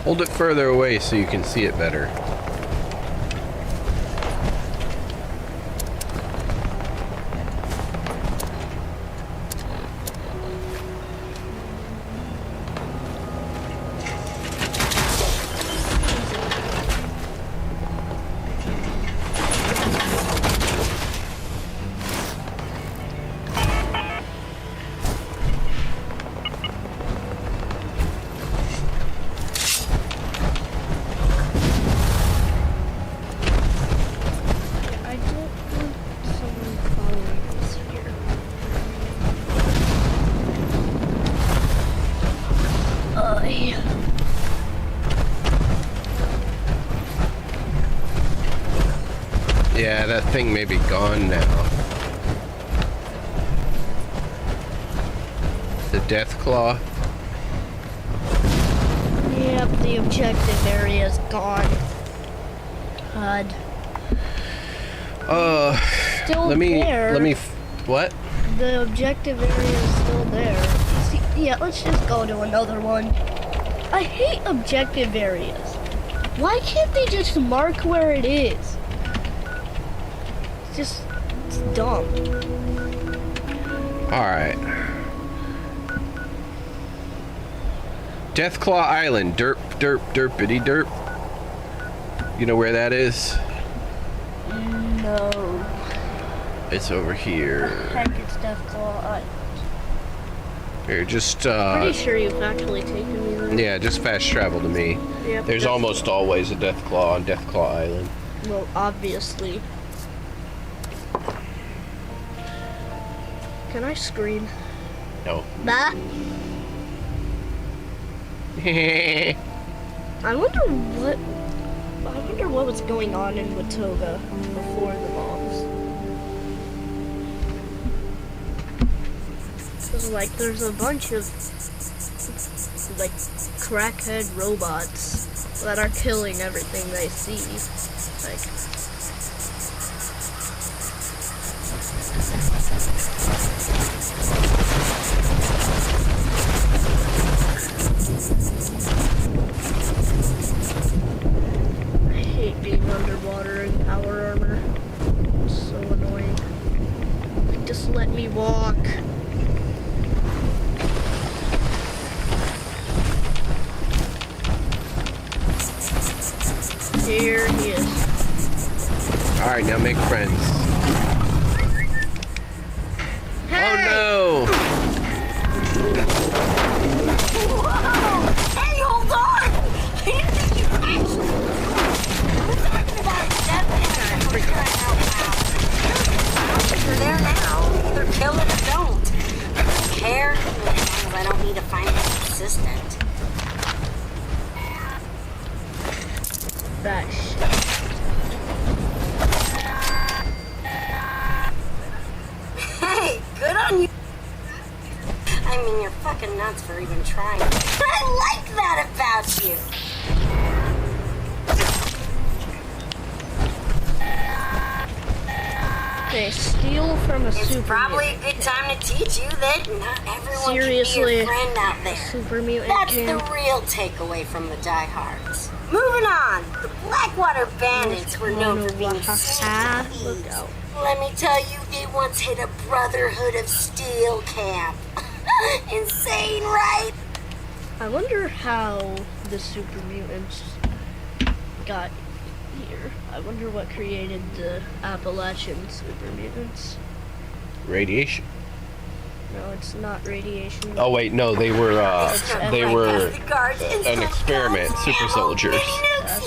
Hold it further away so you can see it better. Yeah, that thing may be gone now. The Death Claw.
Yep, the objective area is gone. God. Still
let me,
there.
What?
The objective area is still there. See, yeah, let's just go to another one. I hate objective areas. Why can't they just mark where it is? It's dumb.
Alright. Deathclaw Island. Derp, derp, derpity derp. You know where that is?
No.
It's over here.
Heck, it's Deathclaw Island.
Here, just,
Pretty sure you've actually taken me there.
yeah, just fast travel to me.
Yep,
There's almost always a Deathclaw on Deathclaw Island.
Well, obviously. Can I scream?
No.
Bah? I wonder what was going on in Watoga before the bombs. Cause like there's a bunch of like crackhead robots that are killing everything they see. Like I hate being underwater in power armor. It's so annoying. Just let me walk. Here he is.
Alright, now make friends.
Hey!
Oh no!
Whoa! Hey, hold on! I didn't think you actually... We're talking about death and we're trying out now. You're there now. Either kill it or don't. I don't care. As long as I don't need to find an assistant.
That shit.
Hey, good on you. I mean, you're fucking nuts for even trying. I like that about you.
They steal from a
It's
super
probably a
mutant.
good time to teach you that not everyone can be
Seriously,
your friend out there.
super mutant
That's
can.
the real takeaway from the Deharts. Moving on, the Blackwater Bandits were known for being sneaky thieves.
Look out.
Let me tell you, they once hit a Brotherhood of Steel camp. Insane, right?
I wonder how the super mutants got here. I wonder what created the Appalachian super mutants.
Radiation.
No, it's not radiation.
Oh wait, no, they were an experiment, super soldiers.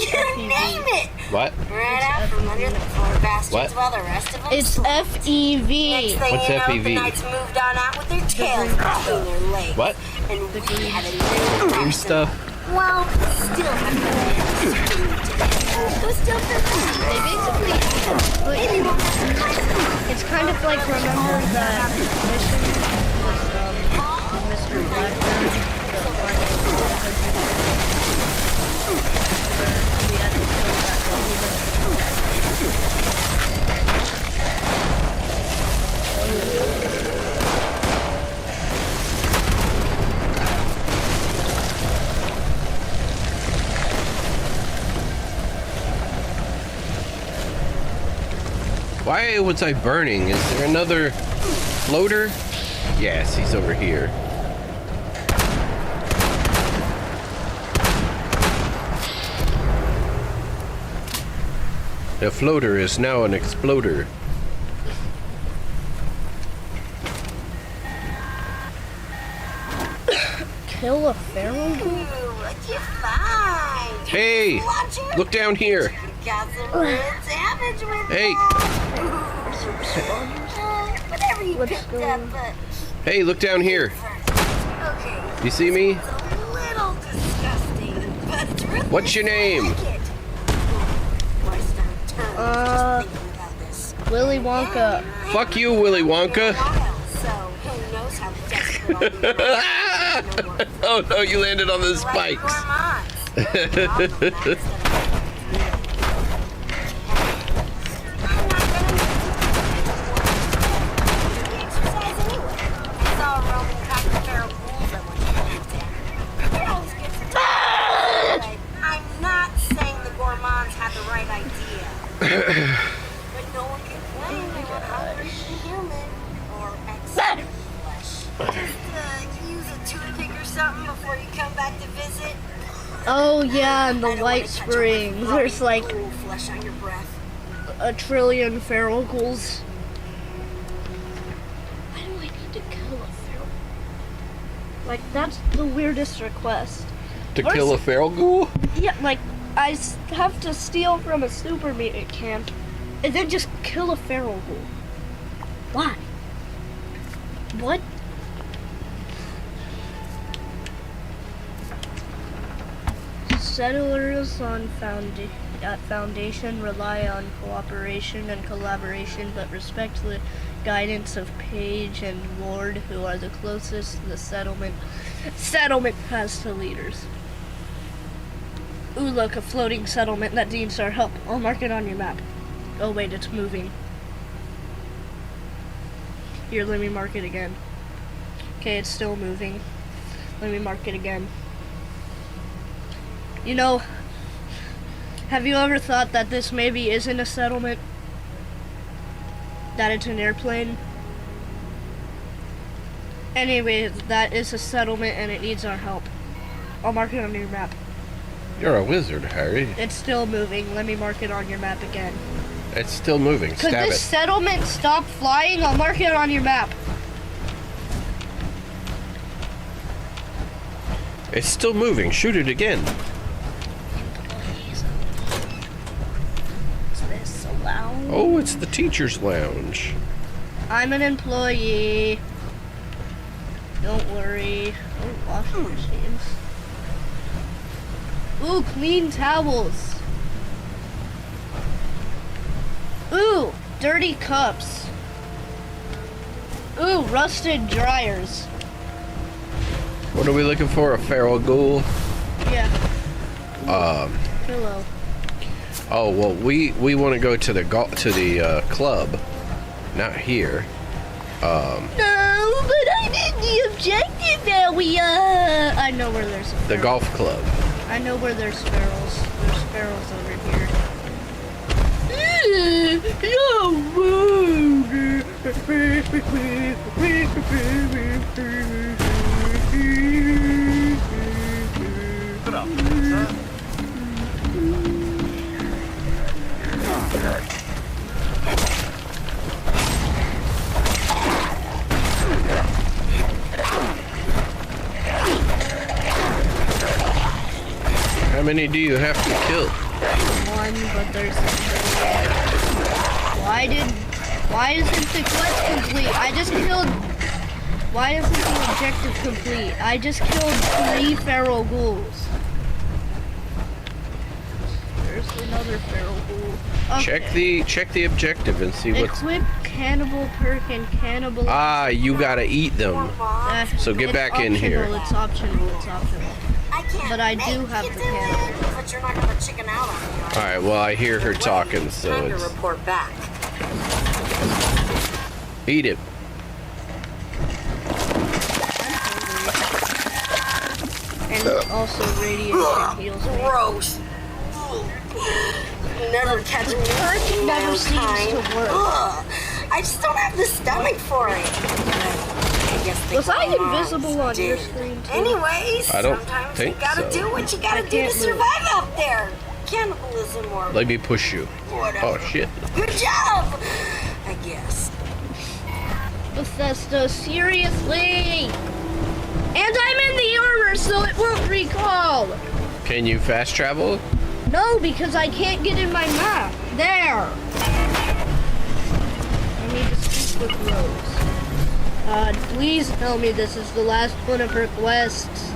You name it.
What?
Right out from under the floor bastards while the rest of them
It's
slept.
FEV.
Next thing
What's
you know,
FEV?
the knights moved on out with their tails between their legs.
What?
And we had a
Green stuff.
Well, still have to still
They basically, it's kind of like, remember that mission with Mr. Blackburn, the final we had to kill that
Why was I burning? Is there another floater? Yes, he's over here. The floater is now an exploder.
kill a feral ghoul?
What'd you find?
Hey,
Watcher?
look down here.
Got some real damage with
Hey.
whatever you
What's
picked
going
up,
on?
but
Hey, look down here.
okay.
You see me?
It's a little disgusting, but it's really
What's your name?
like it. Why start turning just thinking about this?
Willy Wonka.
Fuck you, Willy Wonka.
So who knows how desperate I'll be.
Oh no, you landed on the spikes.
I'm not saying the gourmands had the right idea. But no one can claim they were hungry and human or accept flesh. Just use a toothpick or something before you come back to visit.
Oh yeah, in
I
the
don't
White
wanna catch
Springs,
a
there's like
cool flesh on your breath.
a trillion feral ghouls. Why do I need to kill a feral? Like, that's the weirdest request.
To kill a feral ghoul?
Yeah, like, I have to steal from a super mutant camp and then just kill a feral ghoul. Why? What? Settlers on Foundation rely on cooperation and collaboration, but respect the guidance of Page and Ward, who are the closest the settlement has to leaders. Ooh, look, a floating settlement that needs our help. I'll mark it on your map. Oh wait, it's moving. Here, let me mark it again. Okay, it's still moving. Let me mark it again. You know, have you ever thought that this maybe isn't a settlement? That it's an airplane? Anyway, that is a settlement and it needs our help. I'll mark it on your map.
You're a wizard, Harry.
It's still moving. Let me mark it on your map again.
It's still moving.
Could
Stab
this
it.
settlement stop flying? I'll mark it on your map.
It's still moving. Shoot it again.
Is this allowed?
Oh, it's the teacher's lounge.
I'm an employee. Don't worry. Oh, washing machines. Ooh, clean towels. Ooh, dirty cups. Ooh, rusted dryers.
What are we looking for? A feral ghoul?
Yeah. Pillow.
Oh well, we want to go to the club, not here.
No, but I did the objective area. I know where there's a
The golf club.
I know where there's sparrows. There's sparrows over here.
Put up, sir.
How many do you have to kill?
One, but there's why isn't the quest complete? Why isn't the objective complete? I just killed 3 feral ghouls. There's another feral ghoul. Okay.
Check the objective and see what's.
Equip cannibal perk and cannibal.
Ah, you gotta eat them. So get
It's
back in
optional,
here.
It's optional.
I can't
But I do
make
have
you
the
do it,
cannibal.
but you're not gonna chicken out on me.
All right. Well, I hear her talking, so
Time to
it's
report back.
eat it.
And also radiation heals me.
Gross. Never catch a turkey in my
Never
own
seems
kind.
to work.
Ugh. I just don't have the stomach for it. I guess the
Was I
grandmas
invisible on your
did.
screen too?
Anyways,
I don't
sometimes
think
you gotta
so.
do what you gotta do to
can't move.
survive out there. Cannibalism or
Let me push you.
whatever.
Oh shit.
Good job, I guess.
Bethesda, seriously! And I'm in the armor, so it won't recall!
Can you fast travel?
No, because I can't get in my map. There! I need to speak with Rose. Please tell me this is the last one of her quests.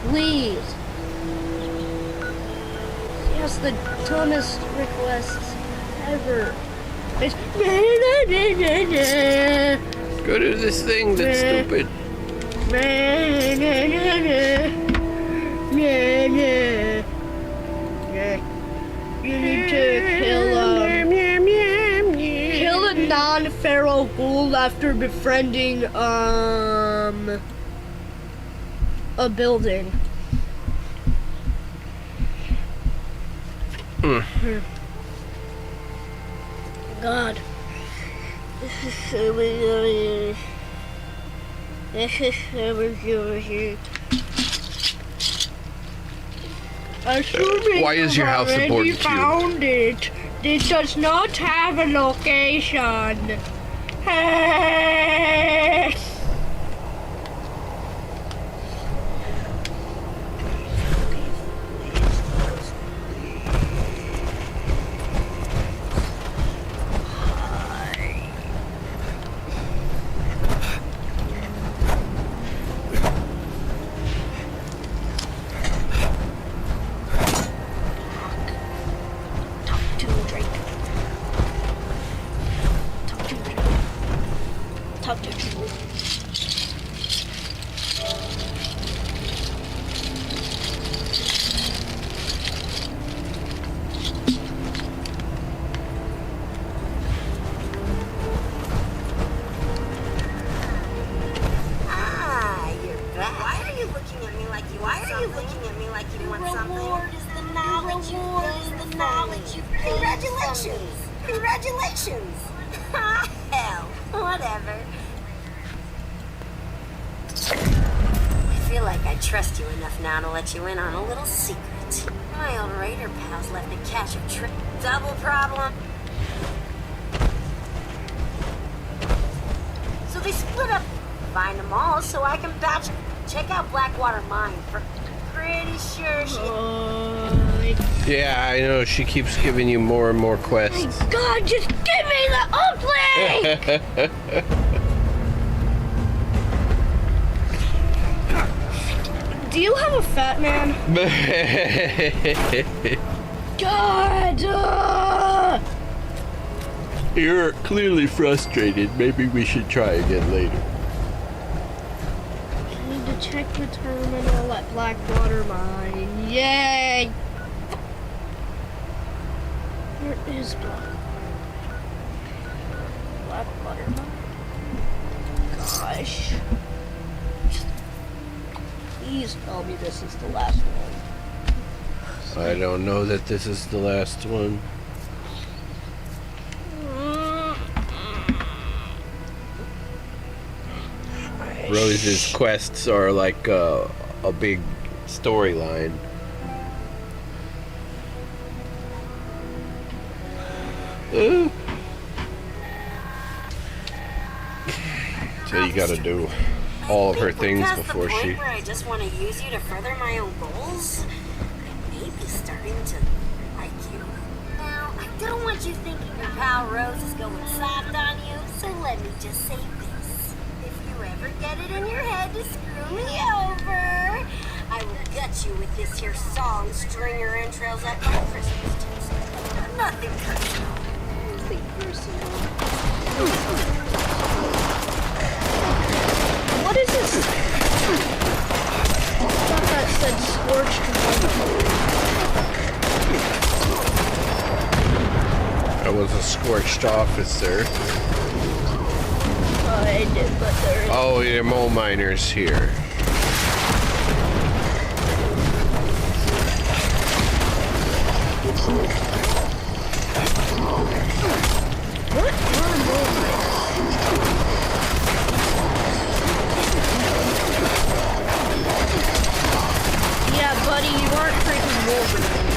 Please. She has the dumbest requests ever. It's
Go to this thing that's stupid.
You need to kill a non-feral ghoul after befriending a building. God. Assuming
Why is your house
you've already
important to you?
found it. It does not have a location.
Ah, you're back. Why are you looking at me like you want something? Why are you looking at me like you want something? Reward is the knowledge you've gained. Congratulations! Congratulations! Hell, whatever. I feel like I trust you enough now to let you in on a little secret. My old raider pals left a cache of double problem. So they split up. Find them all so I can batch. Check out Blackwater Mine. Pretty sure she.
Yeah, I know. She keeps giving you more and more quests.
My God, just give me the uplink! Do you have a fat man? God!
You're clearly frustrated. Maybe we should try again later.
I need to check the terminal at Blackwater Mine. Yay! Where is Blackwater Mine? Gosh. Please tell me this is the last one.
I don't know that this is the last one. Rose's quests are like a big storyline. So you gotta do all of her things before she...
Where I just want to use you to further my own goals. I may be starting to like you. Now, I don't want you thinking your pal Rose is going soft on you, so let me just say this. If you ever get it in your head to screw me over, I will gut you with this here song, string your entrails up like Christmas tinsel. Nothing personal. Nothing personal.
What is this? I thought that said scorched wood.
I was a scorched officer.
I did, but there is...
Oh, yeah, mole miners here.
What are mole miners? Yeah, buddy, you aren't freaking Wolverine.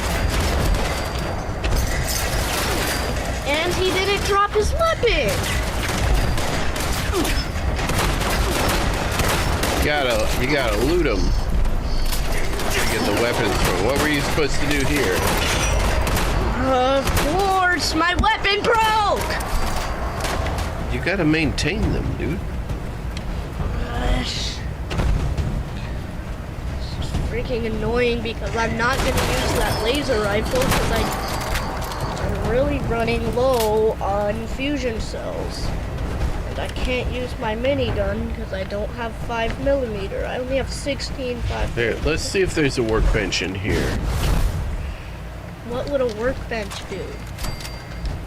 And he didn't drop his weapon!
You gotta loot them to get the weapons from. What were you supposed to do here?
Of course, my weapon broke!
You gotta maintain them, dude.
Gosh. It's freaking annoying because I'm not gonna use that laser rifle because I'm really running low on fusion cells. And I can't use my minigun because I don't have 5mm. I only have 16 5mm.
Here, let's see if there's a workbench in here.
What would a workbench do?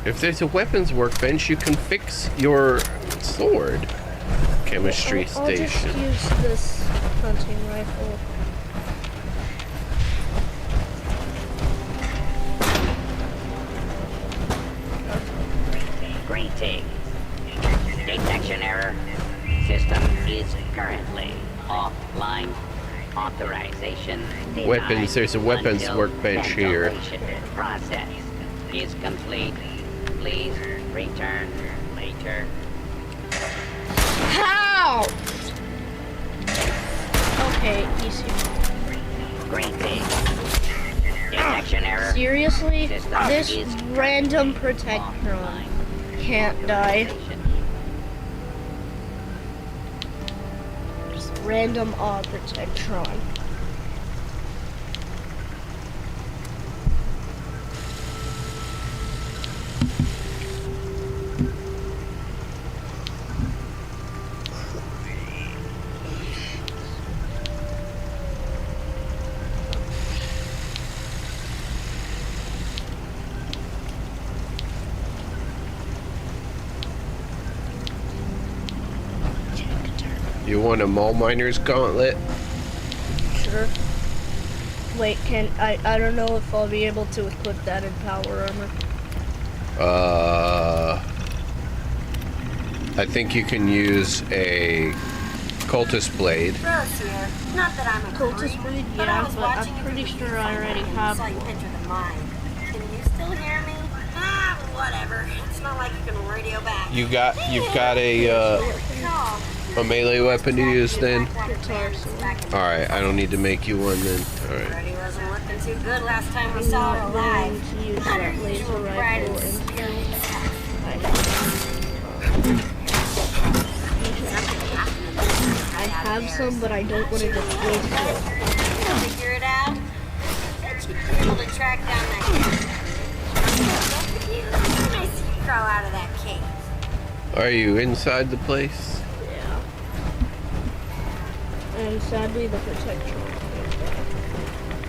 If there's a weapons workbench, you can fix your sword. Chemistry
I'll just
station.
use this hunting rifle.
Greetings. Detection error. System is currently offline. Authorization denied.
Weapons, there's a weapons
until
workbench here.
ventilation process is complete. Please return later.
How? Okay, easy.
Greetings. Detection error.
Seriously?
System
This
is
random
currently
protectron
offline.
can't die.
Authorization.
Just random protectron.
You want a mole miner's gauntlet?
Sure. Wait, I don't know if I'll be able to equip that in power armor.
I think you can use a cultist blade.
Rose here. Not that I'm a
Cultist blade? Yeah, but I'm pretty sure I already have
saw you
one.
enter the mine. Can you still hear me? Ah, whatever. It's not like you can radio back.
You've got a melee weapon to use then?
Guitar sword.
Alright, I don't need to make you one then. Alright.
Brody wasn't looking too good last time we
I'm
saw her
not going
alive.
to use that laser rifle until I have some, but I don't want to get close to it.
Figure it out. Bet you'd be able to track down that cave. I see you crawl out of that cave.
Are you inside the place?
Yeah. And sadly, the protector won't be back.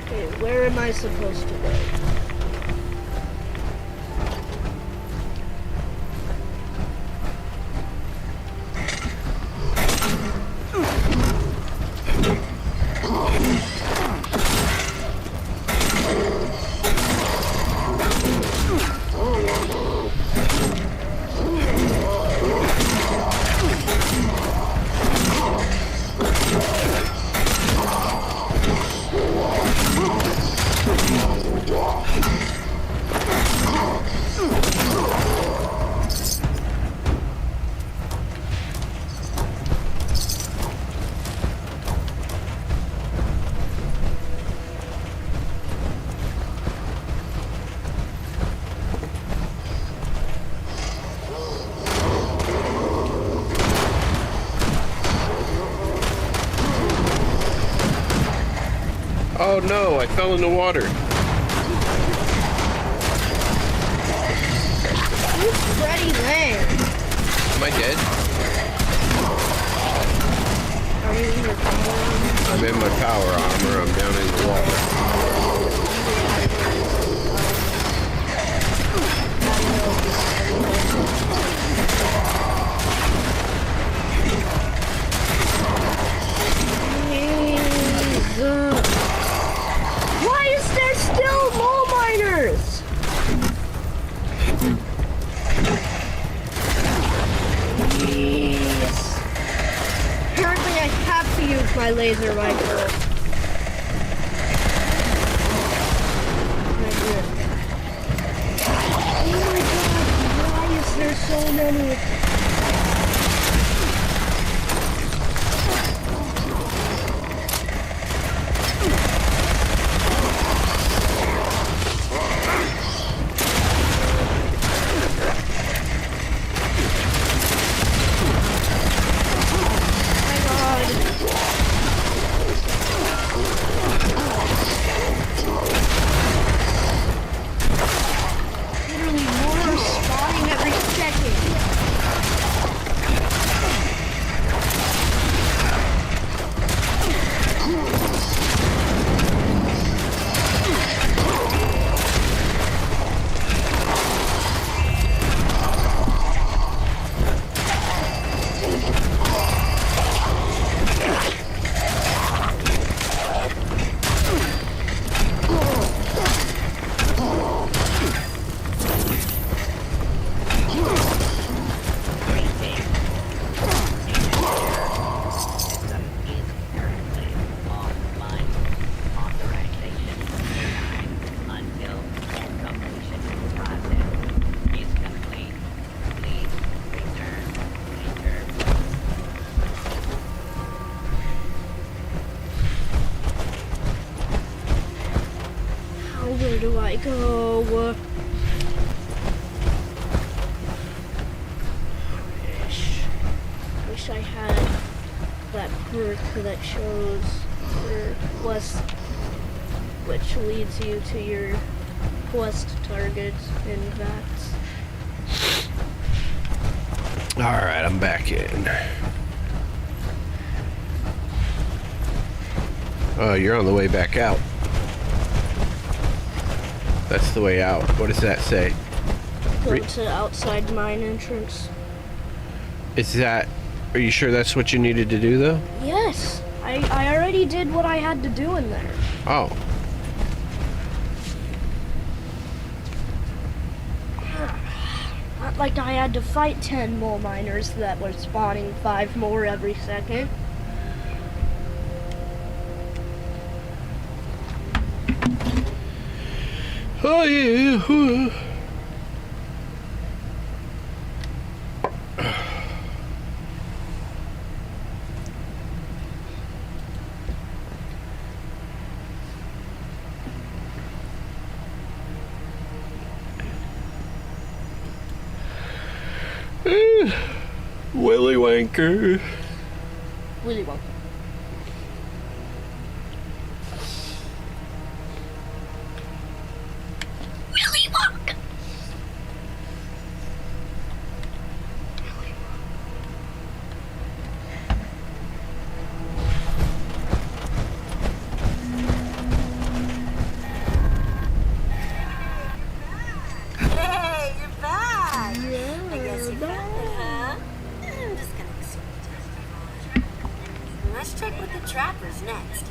Okay, where am I supposed to go?
Oh no, I fell in the water.
Who's Freddy Lang?
Am I dead?
Are you in your power armor?
I'm in my power armor. I'm down in the water.
Why is there still mole miners? Jeez. Apparently I have to use my laser rifle. Oh my god, why is there so many? Literally more spawning every second. Where do I go? Wish I had that perk that shows your quest, which leads you to your quest targets in VATS.
Alright, I'm back in. Oh, you're on the way back out. That's the way out. What does that say?
Go to outside mine entrance.
Is that Are you sure that's what you needed to do, though?
Yes, I already did what I had to do in there.
Oh.
Not like I had to fight 10 mole miners that were spawning 5 more every second.
Oh, yeah. Willy Wanker.
Willy Wonka. Willy Wonka.
Hey, you're back. I guess you found it, huh? I'm just gonna assume you just. Let's check with the trappers next.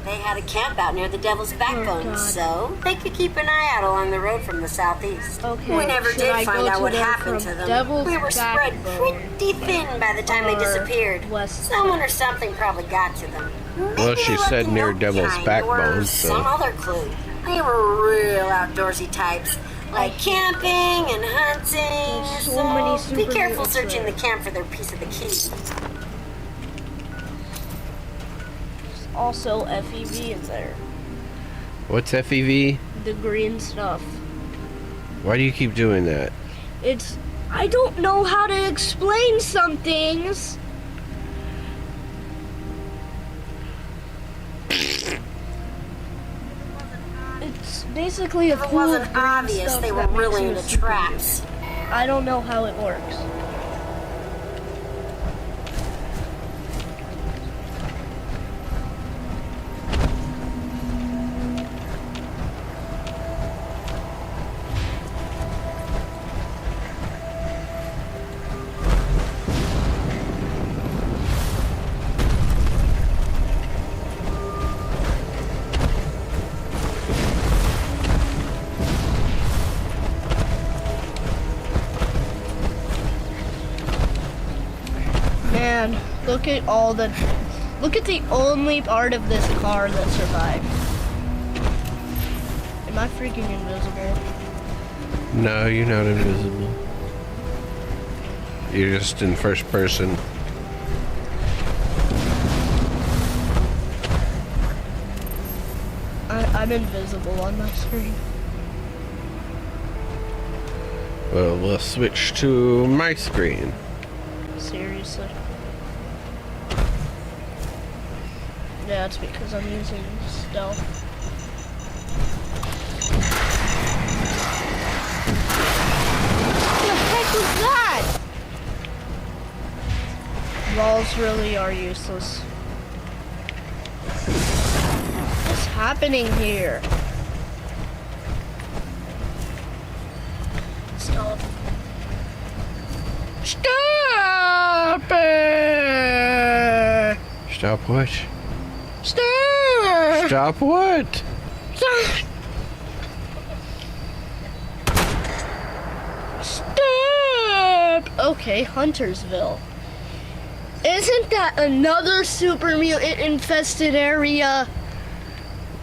They had a camp out near the Devil's Backbone,
God.
so they could keep an eye out along the road from the southeast.
Okay,
We never
should
did
I
find
go
out
to
what
them
happened
from
to them.
Devil's
We were spread
Backbone
pretty thin by the time they
or
disappeared.
west?
Someone or something probably got to them.
Well,
Maybe
she
they left
said
a
near
note
Devil's
behind
Backbone,
or
so-
some other clue. They were real outdoorsy types, like camping and hunting.
There's so many
Be
super
careful
mutants
searching
there.
the camp for their piece of the key.
Also FEV in there.
What's FEV?
The green stuff.
Why do you keep doing that?
I don't know how to explain some things. It's basically a
If it
pool of
wasn't
green
obvious,
stuff
they were
that makes
really
you a
into
super
traps.
mutant. I don't know how it works. Man, look at the only part of this car that survived. Am I freaking invisible?
No, you're not invisible. You're just in first person.
I'm invisible on my screen.
Well, we'll switch to my screen.
Seriously. Yeah, it's because I'm using stealth. What the heck was that? Walls really are useless. What's happening here? Stop. Stop it!
Stop what?
Stop!
Stop what?
Stop! Stop! Okay, Huntersville. Isn't that another super mutant infested area?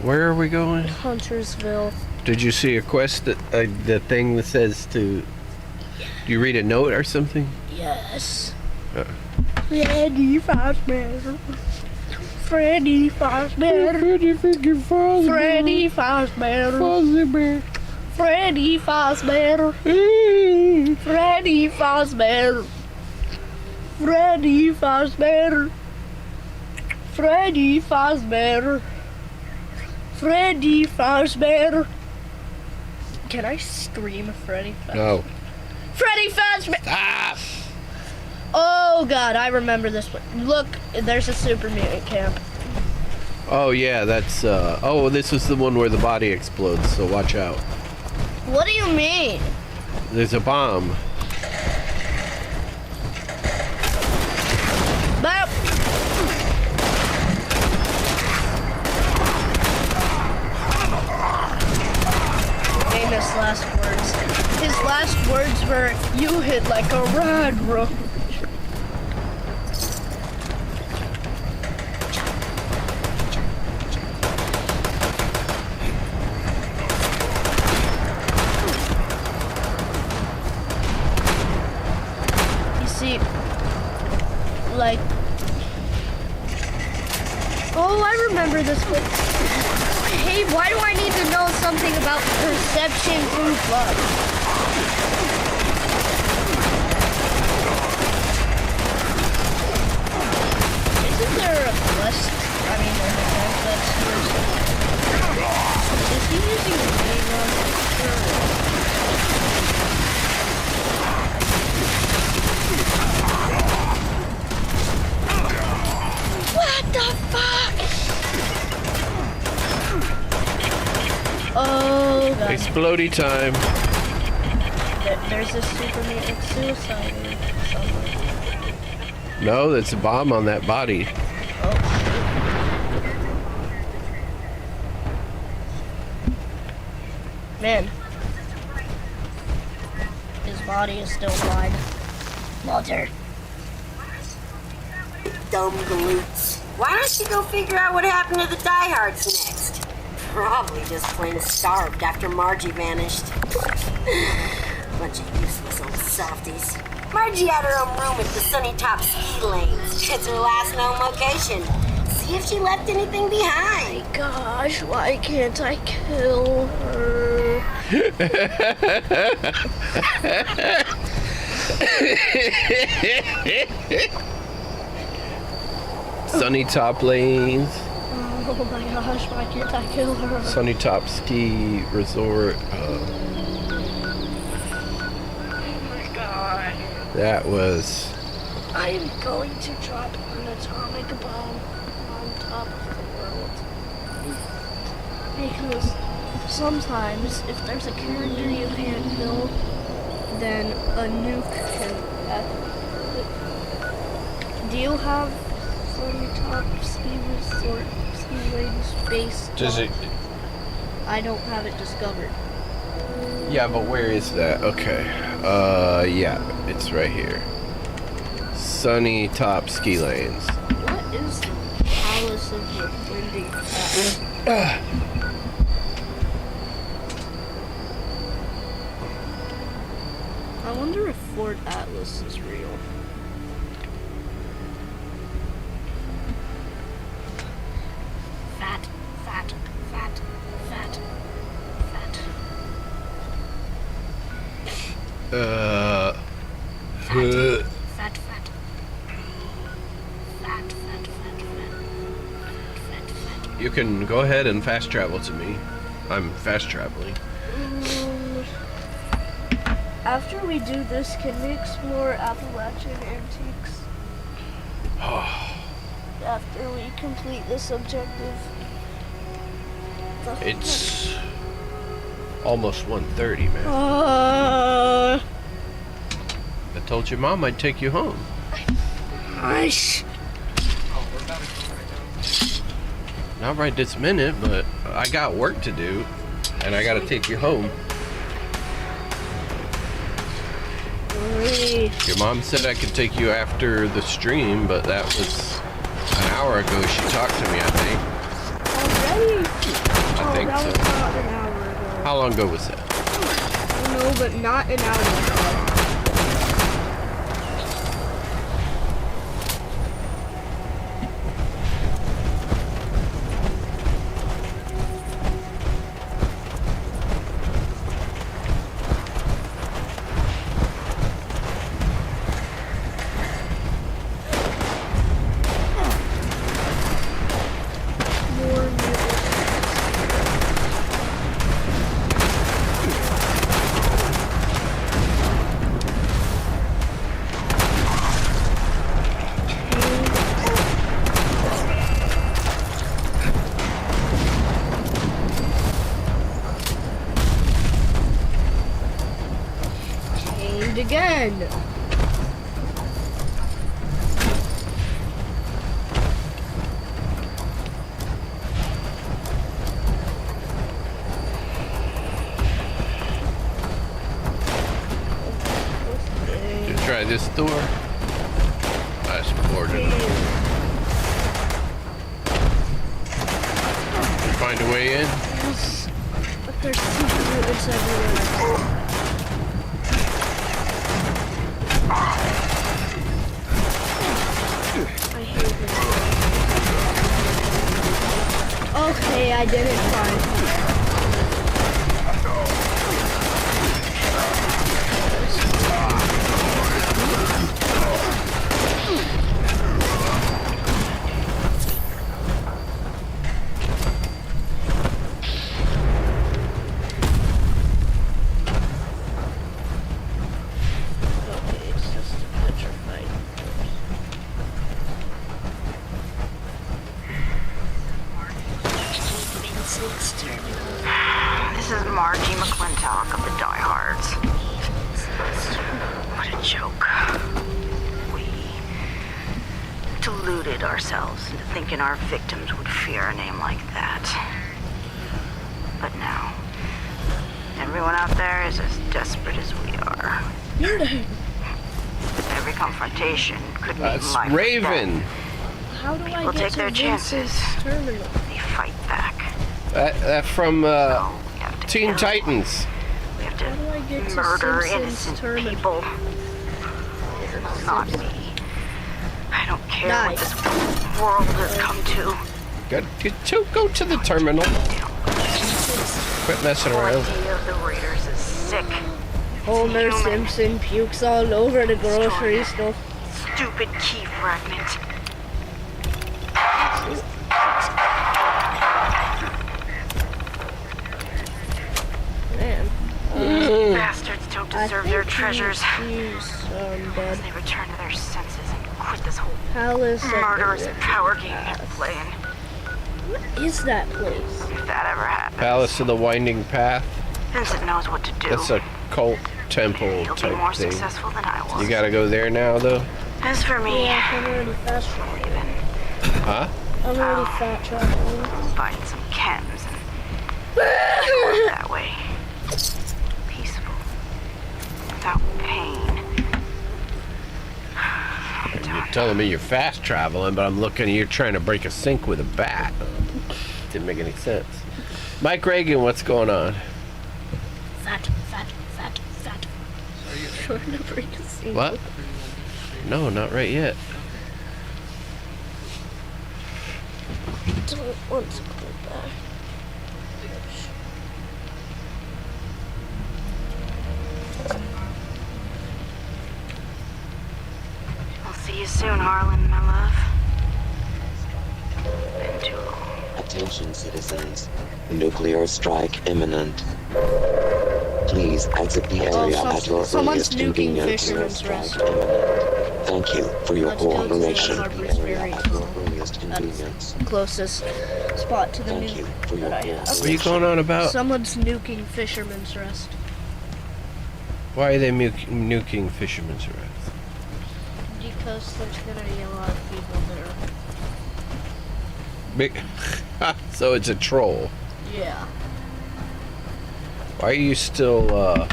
Where are we going?
Huntersville.
Did you see a quest that the thing that says to? Do you read a note or something?
Yes.
Freddy
Fazbear. Freddy Fazbear.
Freddy freaking Fazbear.
Freddy Fazbear.
Fazbear.
Freddy Fazbear. Freddy Fazbear. Freddy Fazbear. Freddy Fazbear. Freddy Fazbear. Can I scream Freddy Fazbear?
No.
Freddy Fazbear!
Ah!
Oh god, I remember this one. Look, there's a super mutant camp.
Oh yeah, that's oh, this is the one where the body explodes, so watch out.
What do you mean?
There's a bomb.
where you hit like a rag roll. You see, like, oh, I remember this one. Hey, why do I need to know something about perception through blood? Isn't there a plus? I mean, there's a that's is he using a mini gun? What the fuck? Oh god.
Explodey time.
There's a super mutant suicide somewhere.
No, that's a bomb on that body.
Oh. Man. His body is still fine. Walter.
Dumb galoots. Why don't you go figure out what happened to the Deharts next? Probably just plain starved after Margie vanished. Bunch of useless old softies. Margie had her own room at the Sunny Top Ski Lanes. It's her last known location. See if she left anything behind.
My gosh, why can't I kill her?
Sunny Top Lanes.
Oh my gosh, why can't I kill her?
Sunny Top Ski Resort.
Oh my god.
That was...
I am going to drop an atomic bomb on top of the world. Because sometimes, if there's a character you can't kill, then a nuke can... Do you have Sunny Top Ski Resort, Ski Lanes base?
Does it...
I don't have it discovered.
Yeah, but where is that? Okay. Yeah, it's right here. Sunny Top Ski Lanes.
What is the Palace of the Blending Cat? I wonder if Fort Atlas is real. Fat, fat, fat, fat, fat. Fat, fat. Fat, fat, fat, fat.
You can go ahead and fast travel to me. I'm fast traveling.
After we do this, can we explore Appalachian antiques? After we complete this objective.
It's almost 1:30, man. I told your mom I'd take you home.
Gosh.
Not right this minute, but I got work to do, and I gotta take you home. Your mom said I could take you after the stream, but that was an hour ago she talked to me, I think.
Already?
I think
that
so.
was not an hour ago.
How long ago was that?
No, but not an hour ago. Again.
by this door. I supported it. Find a way in.
Yes. But there's secret mutants everywhere. I hate this. Okay, I did it fine.
This is Margie McClintock of the Diehards. What a joke. We deluded ourselves into thinking our victims would fear a name like that. But now, everyone out there is as desperate as we are. Every confrontation could mean
That's
life or
Raven.
death.
How do I
People
get
take
to
their chances.
Vince's terminal?
They fight back.
That from
So we have to
Teen
kill.
Titans.
We have
How do I get
to
to
murder
Simpson's
innocent
terminal?
people. Not me. I don't care what this world has come to.
Go to the terminal. Quit messing
The
around.
idea of the Raiders is sick.
Homer
Human.
Simpson pukes all over the grocery store.
Stupid key fragment.
Man,
Bastards don't
I
deserve
think
their treasures.
Use
Unless they return to their senses and quit this whole
Palace of
murderous
the
power game they're playing.
What is that place?
If that ever happens,
Palace of the Winding Path.
Vincent knows what to do.
That's a cult temple
He'll be more
type thing.
successful than I was.
You gotta go there now, though.
As for me,
Yeah, I'm already fast traveling.
even
Huh?
I'm already fat traveling.
find some chems and work that way. Peaceful. Without pain. I'm done.
You're telling me you're fast traveling, but I'm looking. You're trying to break a sink with a bat. Didn't make any sense. Mike Reagan, what's going on?
Fat. Trying to break a scene.
What? No, not right yet.
Don't want to go back.
I'll see you soon, Harlan, my love. Been too long.
Attention, citizens. Nuclear strike imminent. Please exit the area at your
someone's
earliest
nuking
convenience.
Fisherman's
Strike
Rest.
imminent. Thank you for your
Let's go to the
cooperation.
Harbor's
Area
Ferry.
at your earliest convenience.
Closest spot to the
Thank you
nuke
for your
that I have.
What are you going on about?
Someone's nuking Fisherman's Rest.
Why are they nuking Fisherman's Rest?
Because there's gonna be a lot of people there.
Big. So it's a troll.
Yeah.
Why are you still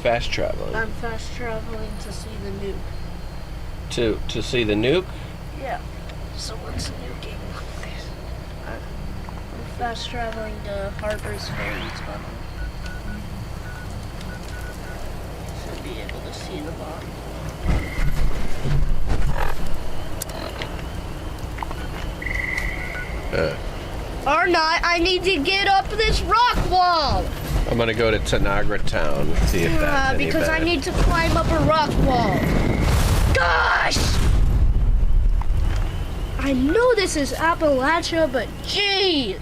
fast traveling?
I'm fast traveling to see the nuke.
To see the nuke?
Yeah. Someone's nuking. I'm fast traveling to Harbor's Ferry tunnel. Should be able to see the bomb. Or not, I need to get up this rock wall!
I'm gonna go to Tanagra Town and see if that's any
Because I
better.
need to climb up a rock wall. Gosh! I know this is Appalachia, but jeez!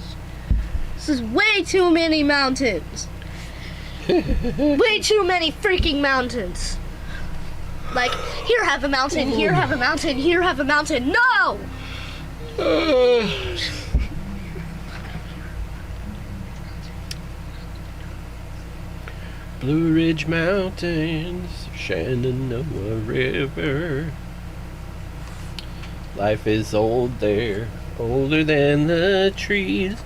This is way too many mountains. Way too many freaking mountains. Like, here have a mountain, here have a mountain, here have a mountain. No!
Blue Ridge Mountains, Shenandoah River. Life is old there, older than the trees.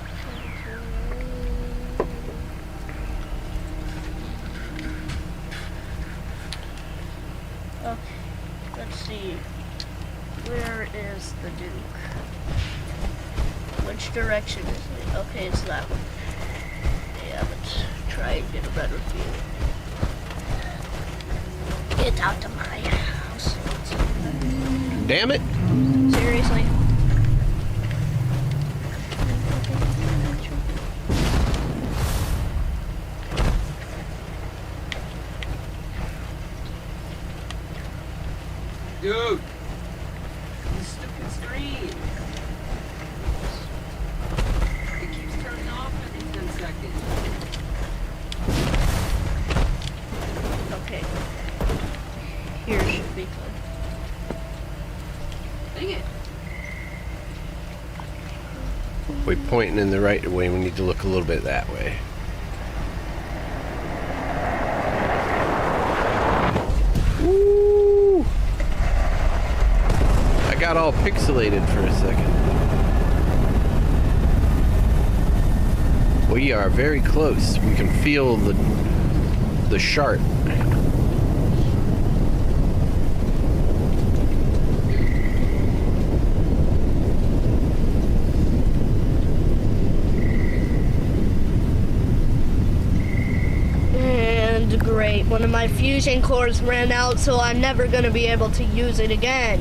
Which direction is it? Okay, it's that one. Yeah, let's try and get a better view. Get out to my house.
Damn it!
Seriously?
Dude! This stupid screen! It keeps turning off every 10 seconds.
Okay. Here should be good.
Dang it!
We're pointing in the right way. We need to look a little bit that way. Woo! I got all pixelated for a second. We are very close. We can feel the sharp.
And great, one of my fusion cores ran out, so I'm never gonna be able to use it again.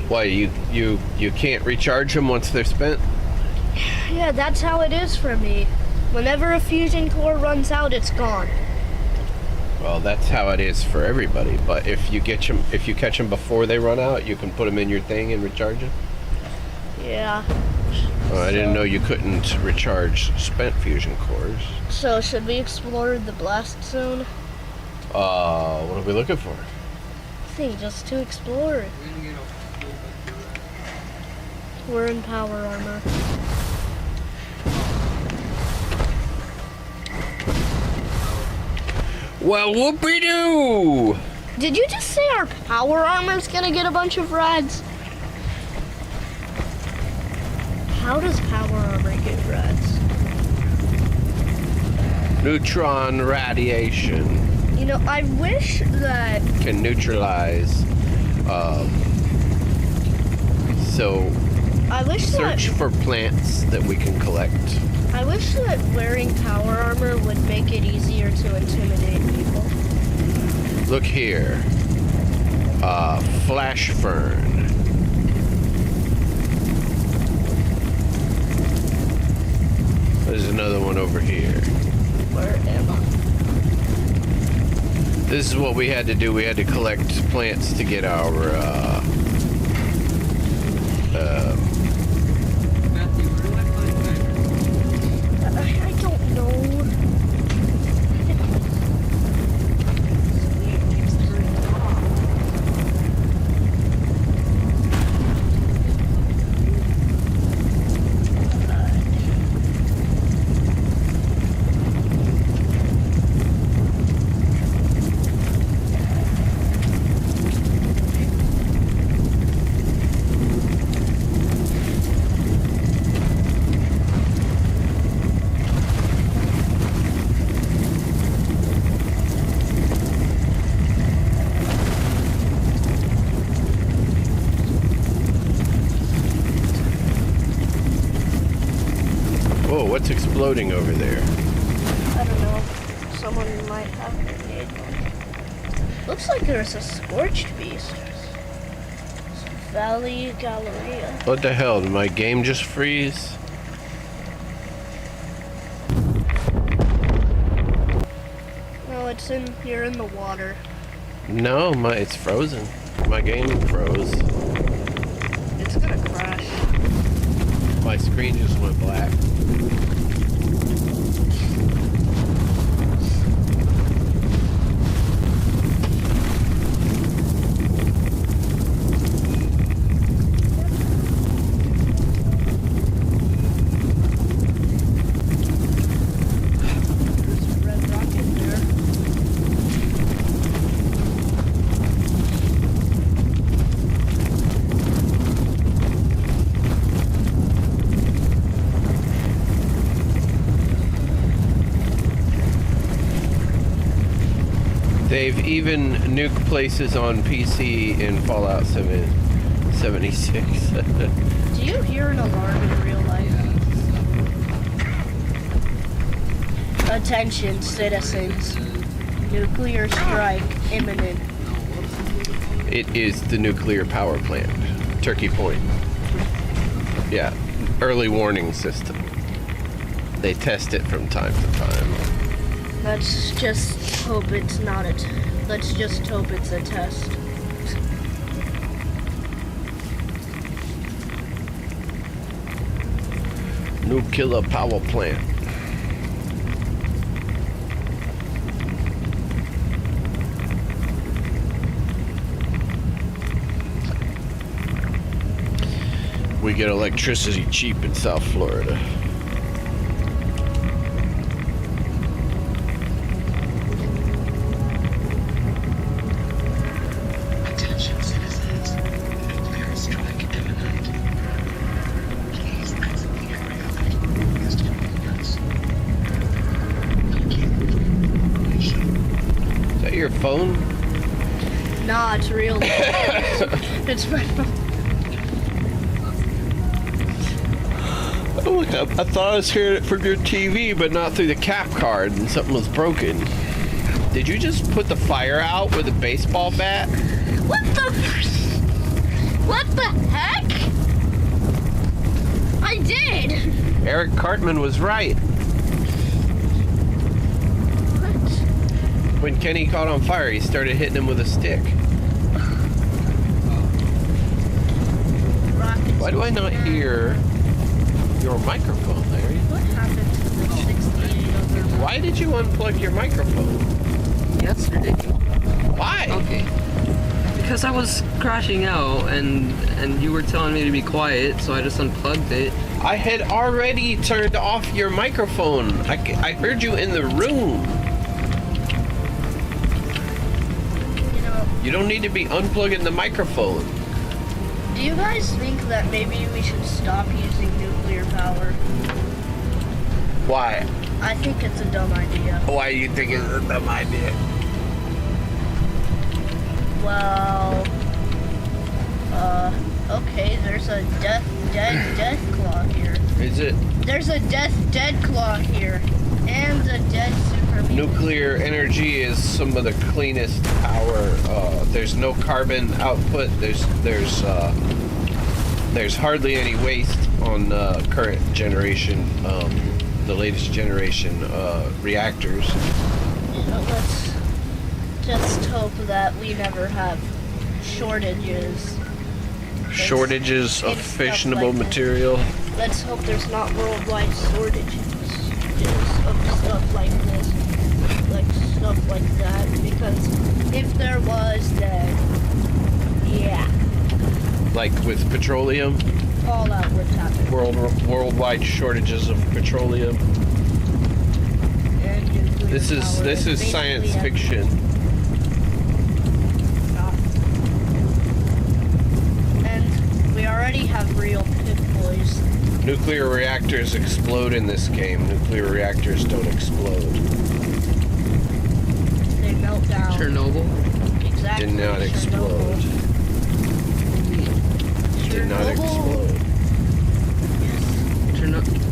Why, you can't recharge them once they're spent?
Yeah, that's how it is for me. Whenever a fusion core runs out, it's gone.
Well, that's how it is for everybody. But if you catch them before they run out, you can put them in your thing and recharge them.
Yeah.
Oh, I didn't know you couldn't recharge spent fusion cores.
So, should we explore the blast zone?
What are we looking for?
I think just to explore. We're in power armor.
Well, whoopee-doo!
Did you just say our power armor's gonna get a bunch of rads? How does power armor get rads?
Neutron radiation
You know, I wish that...
can neutralize. So,
I wish
search
that...
for plants that we can collect.
I wish that wearing power armor would make it easier to intimidate people.
Look here. Flash fern. There's another one over here.
Where am I?
This is what we had to do. We had to collect plants to get our
I don't know.
Whoa, what's exploding over there?
I don't know. Someone might have grenade one. Looks like there's a scorched beast. Valley Galleria.
What the hell? Did my game just freeze?
No, it's in here in the water.
No, it's frozen. My game froze.
It's gonna crash.
My screen just went black.
There's a red rocket there.
They've even nuked places on PC in Fallout 76. 76.
Do you hear an alarm in real life? Attention, citizens. Nuclear strike imminent.
It is the nuclear power plant. Turkey Point. Yeah, early warning system. They test it from time to time.
Let's just hope it's not let's just hope it's a test.
Nuclear power plant. We get electricity cheap in South Florida.
Attention citizens. Nuclear strike imminent. Please exit the area after the longest minutes. Thank you for your information.
Is that your phone?
Nah, it's real. It's my phone.
Oh, look, I thought I was hearing it from your TV, but not through the cap card, and something was broken. Did you just put the fire out with a baseball bat?
What the heck? I did!
Eric Cartman was right.
What?
When Kenny caught on fire, he started hitting him with a stick.
Rockets.
Why do I not hear your microphone, Larry?
What happened to the 68 other?
Why did you unplug your microphone?
Yesterday.
Why?
Okay. Because I was crashing out and you were telling me to be quiet, so I just unplugged it.
I had already turned off your microphone. I heard you in the room.
You know,
You don't need to be unplugging the microphone.
do you guys think that maybe we should stop using nuclear power?
Why?
I think it's a dumb idea.
Why do you think it's a dumb idea?
Well, okay, there's a death claw here.
Is it
There's a dead claw here. And a dead super mutant.
nuclear energy is some of the cleanest power. There's no carbon output. There's hardly any waste on current generation, the latest generation reactors.
Let's just hope that we never have shortages.
Shortages of
It's stuff
fissionable
like that.
material.
Let's hope there's not worldwide shortages of stuff like this. Like stuff like that. Because if there was, then yeah,
Like with petroleum,
fallout would happen.
worldwide shortages of petroleum.
And nuclear
This is
power
science
basically
fiction.
And we already have real pit boys.
Nuclear reactors explode in this game. Nuclear reactors don't explode.
They melt down.
Chernobyl?
Exactly.
Did not explode. Did not explode.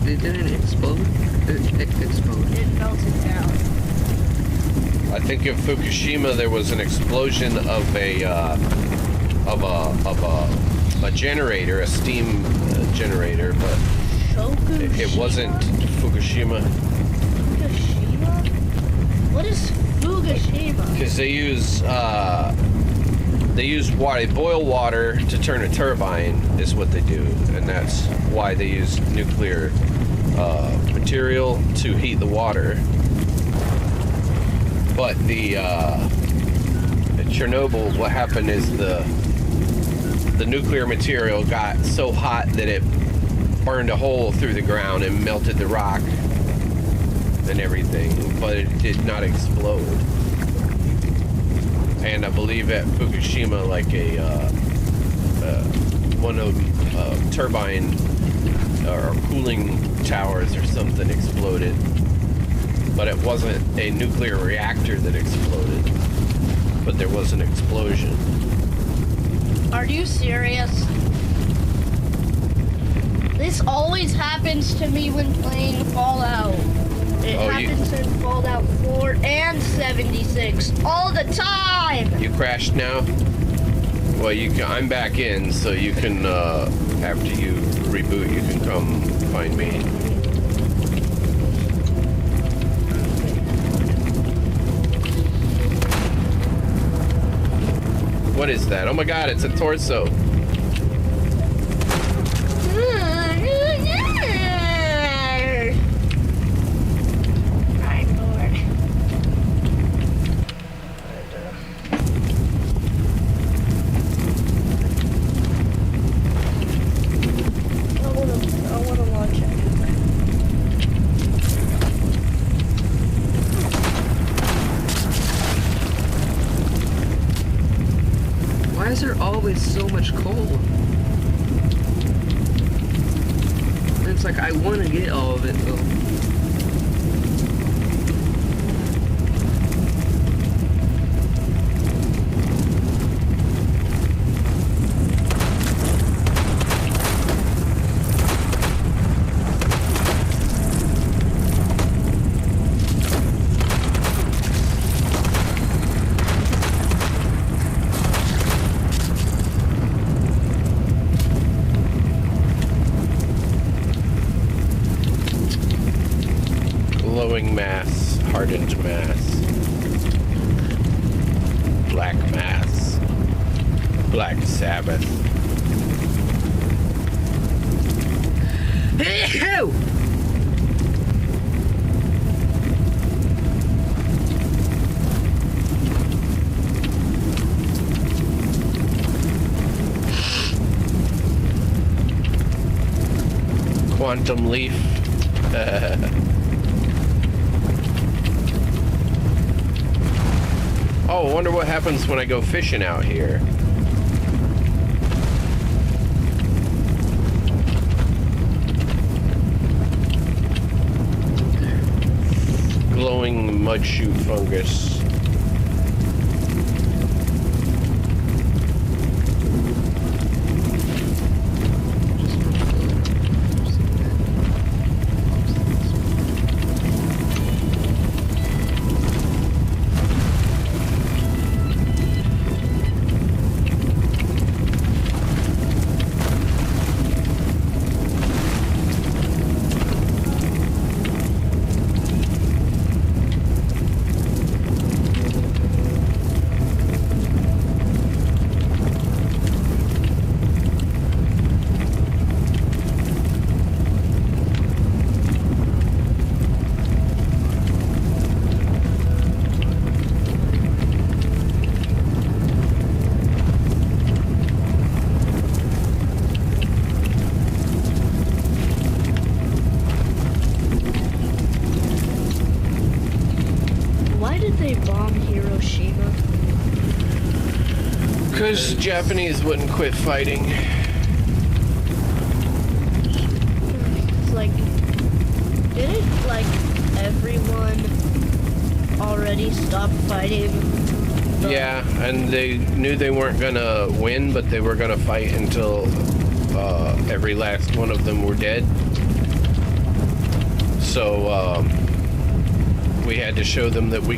They didn't explode? It exploded.
It melted down.
I think in Fukushima there was an explosion of a generator, a steam generator, but it wasn't Fukushima.
Fukushima? What is Fukushima?
Because they use water, they boil water to turn a turbine is what they do, and that's why they use nuclear material to heat the water. But the at Chernobyl, what happened is the nuclear material got so hot that it burned a hole through the ground and melted the rock and everything, but it did not explode. And I believe at Fukushima, like one of turbine or cooling towers or something exploded, but it wasn't a nuclear reactor that exploded, but there was an explosion.
Are you serious? This always happens to me when playing Fallout. It happens in Fallout 4 and 76 all the time.
You crashed now? Well, I'm back in, so you can, after you reboot, you can come find me. What is that? Oh my god, it's a torso.
Why is there always so much coal? And it's like I want to get all of it though.
Glowing mass, hardened mass, black mass, black Sabbath.
Hey-ho!
Quantum leaf. Oh, I wonder what happens when I go fishing out here. Glowing mud shoot fungus. Because Japanese wouldn't quit fighting.
Like, didn't like everyone already stop fighting?
Yeah, and they knew they weren't gonna win, but they were gonna fight until every last one of them were dead. So we had to show them that we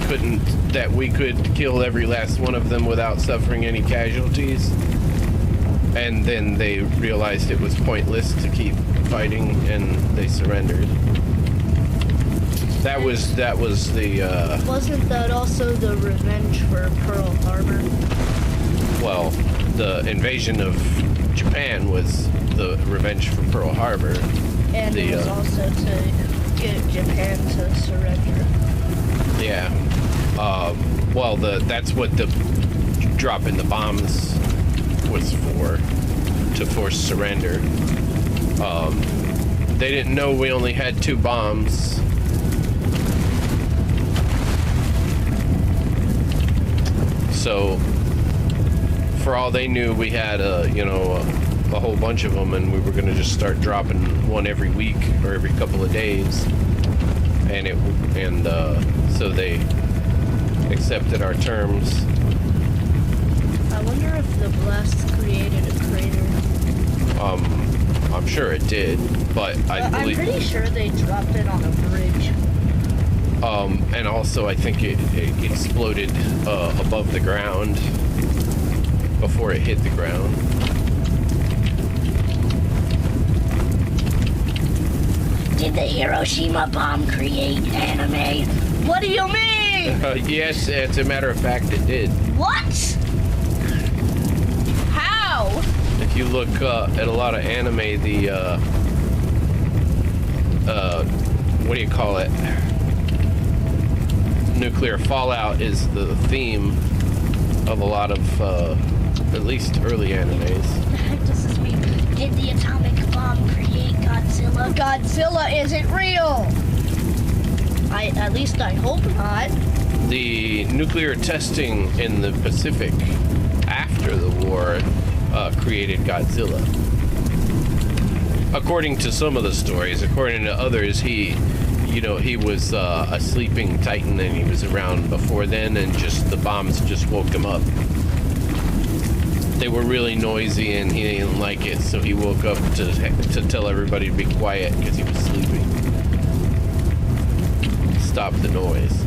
could kill every last one of them without suffering any casualties. And then they realized it was pointless to keep fighting, and they surrendered. That was the.
Wasn't that also the revenge for Pearl Harbor?
Well, the invasion of Japan was the revenge for Pearl Harbor.
And it was also to get Japan to surrender.
Yeah. Well, that's what the dropping the bombs was for, to force surrender. They didn't know we only had 2 bombs. So, for all they knew, we had a whole bunch of them, and we were going to just start dropping one every week or every couple of days. So they accepted our terms.
I wonder if the blast created a crater.
I'm sure it did, but I
I'm
believe.
pretty sure they dropped it on a bridge.
And also I think it exploded above the ground before it hit the ground.
Did the Hiroshima bomb create anime?
What do you mean?
Yes, as a matter of fact, it did.
What? How?
If you look at a lot of anime, the what do you call it? Nuclear fallout is the theme of a lot of at least early animes.
What the heck does this mean? Did the atomic bomb create Godzilla?
Godzilla isn't real. At least I hope not.
The nuclear testing in the Pacific after the war created Godzilla. According to some of the stories, according to others, he was a sleeping titan and he was around before then, and just the bombs just woke him up. They were really noisy and he didn't like it, so he woke up to tell everybody to be quiet because he was sleeping. Stop the noise.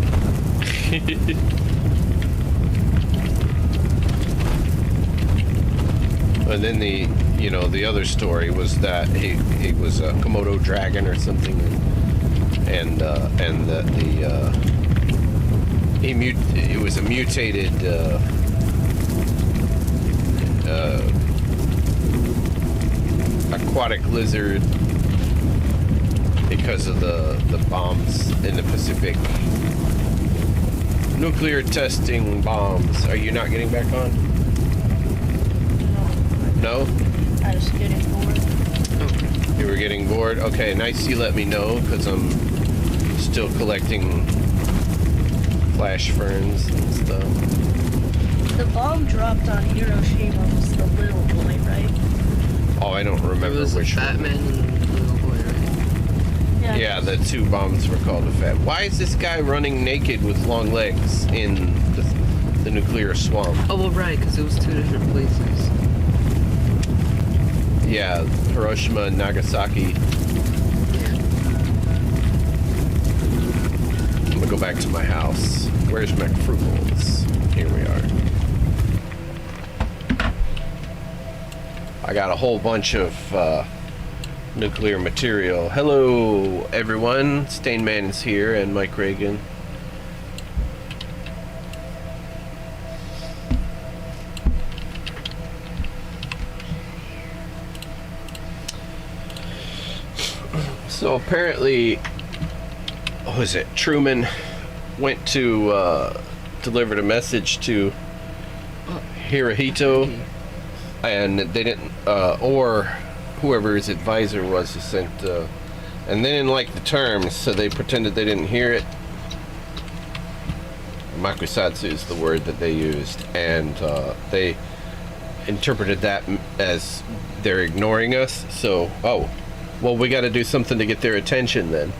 And then the other story was that he was a Komodo dragon or something, and that it was a mutated aquatic lizard because of the bombs in the Pacific. Nuclear testing bombs. Are you not getting back on? No?
I was getting bored.
You were getting bored? Okay, nice you let me know, because I'm still collecting flash ferns and stuff.
The bomb dropped on Hiroshima was the little boy, right?
Oh, I don't remember
It was
which
Batman
one.
and the little boy, right?
Yeah, the two bombs were called a fat. Why is this guy running naked with long legs in the nuclear swamp?
Oh, well, right, because it was two different places.
Yeah, Hiroshima and Nagasaki. I'm gonna go back to my house. Where's my frugables? Here we are. I got a whole bunch of nuclear material. Hello, everyone. Stainman is here, and Mike Reagan. So apparently, what was it? Truman went to delivered a message to Hirohito, and they didn't, or whoever his advisor was, he sent, and they didn't like the terms, so they pretended they didn't hear it. Makusatsu is the word that they used, and they interpreted that as they're ignoring us. So, oh, well, we got to do something to get their attention then.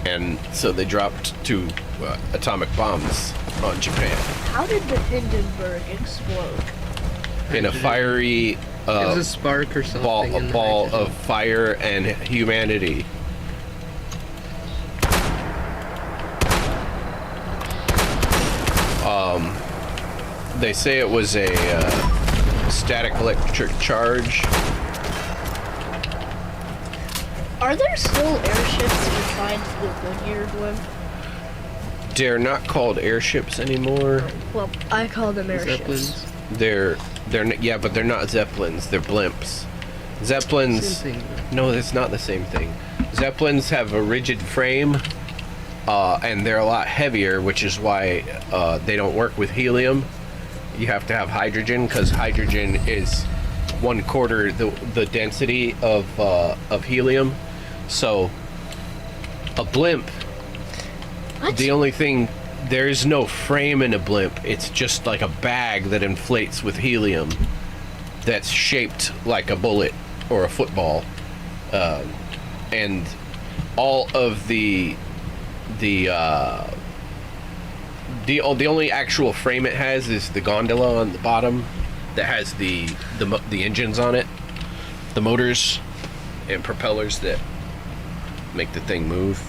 And so they dropped two atomic bombs on Japan.
How did the Hindenburg explode?
In a fiery
It was a spark or something.
a ball of fire and humanity. They say it was a static electric charge.
Are there still airships besides the Goodyear one?
They're not called airships anymore.
Well, I call them airships.
Zeppelins.
They're yeah, but they're not Zeppelins. They're blimps. Zeppelins.
Same thing.
No, it's not the same thing. Zeppelins have a rigid frame, and they're a lot heavier, which is why they don't work with helium. You have to have hydrogen, because hydrogen is 1/4 the density of helium. So a blimp.
What?
The only thing, there's no frame in a blimp. It's just like a bag that inflates with helium that's shaped like a bullet or a football. And all of the only actual frame it has is the gondola on the bottom, that has the engines on it, the motors and propellers that make the thing move.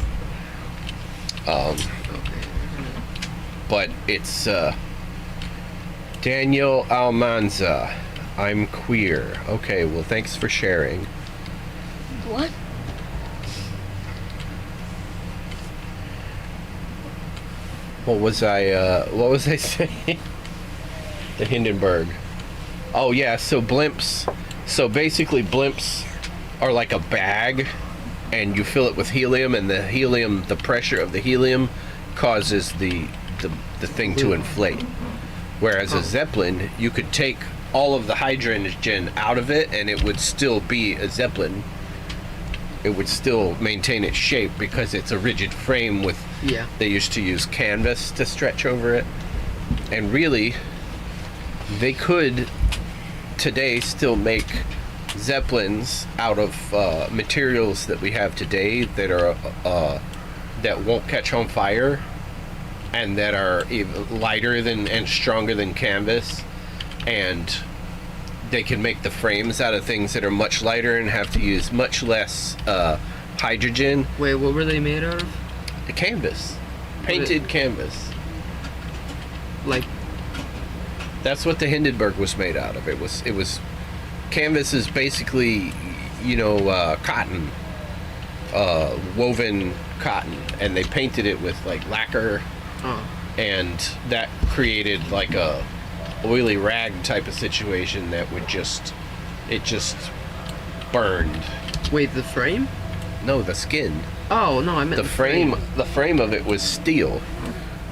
But it's Daniel Almanza. I'm queer. Okay, well, thanks for sharing.
What?
What was I saying? The Hindenburg. Oh yeah, so blimps. So basically blimps are like a bag, and you fill it with helium, and the pressure of the helium causes the thing to inflate. Whereas a Zeppelin, you could take all of the hydrogen out of it and it would still be a Zeppelin. It would still maintain its shape because it's a rigid frame with, they used to use canvas to stretch over it. And really, they could today still make Zeppelins out of materials that we have today that are that won't catch on fire and that are even lighter than and stronger than canvas, and they can make the frames out of things that are much lighter and have to use much less hydrogen.
Wait, what were they made out of?
A canvas, painted canvas.
Like,
that's what the Hindenburg was made out of. It was canvas is basically, cotton, woven cotton, and they painted it with like lacquer, and that created like a oily rag type of situation that would just burned.
Wait, the frame?
No, the skin.
Oh no, I meant
the frame. The frame of it was steel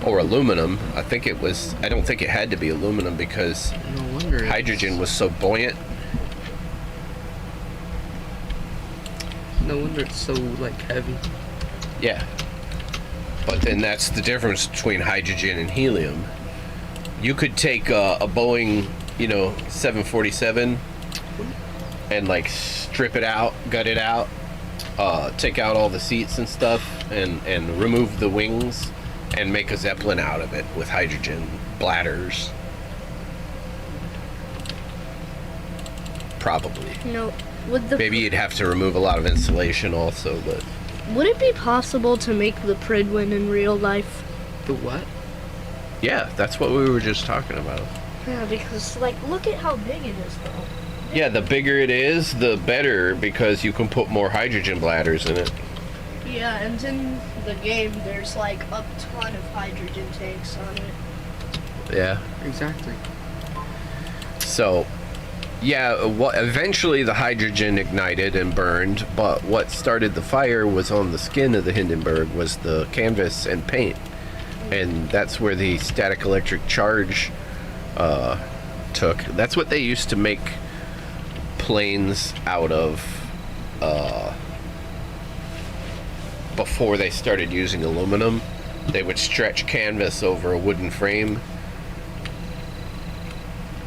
or aluminum. I don't think it had to be aluminum because
no wonder
hydrogen was so buoyant.
No wonder it's so like heavy.
Yeah. But then that's the difference between hydrogen and helium. You could take a Boeing, 747 and like strip it out, gut it out, take out all the seats and stuff and remove the wings and make a Zeppelin out of it with hydrogen bladders. Probably. Maybe you'd have to remove a lot of insulation also, but...
Would it be possible to make the Pridwin in real life?
The what?
Yeah, that's what we were just talking about.
Yeah, because, look at how big it is, though.
Yeah, the bigger it is, the better, because you can put more hydrogen bladders in it.
Yeah, and in the game, there's, a ton of hydrogen tanks on it.
Yeah.
Exactly.
So... yeah, eventually the hydrogen ignited and burned, but what started the fire was on the skin of the Hindenburg was the canvas and paint. And that's where the static electric charge took. That's what they used to make planes out of before they started using aluminum. They would stretch canvas over a wooden frame.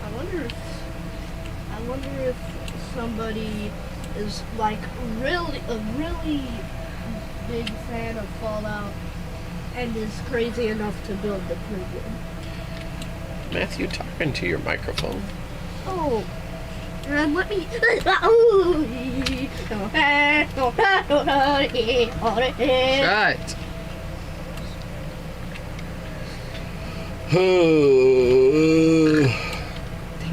I wonder if somebody is a really big fan of Fallout and is crazy enough to build the Pridwin.
Matthew, talking to your microphone.
Oh, and let me.
Shut.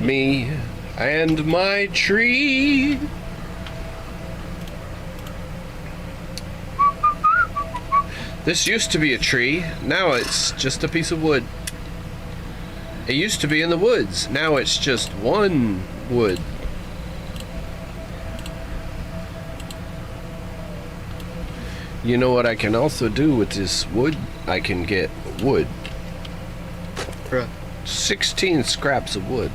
Me and my tree. This used to be a tree. Now it's just a piece of wood. It used to be in the woods. Now it's just one wood. You know what I can also do with this wood? I can get wood. 16 scraps of wood.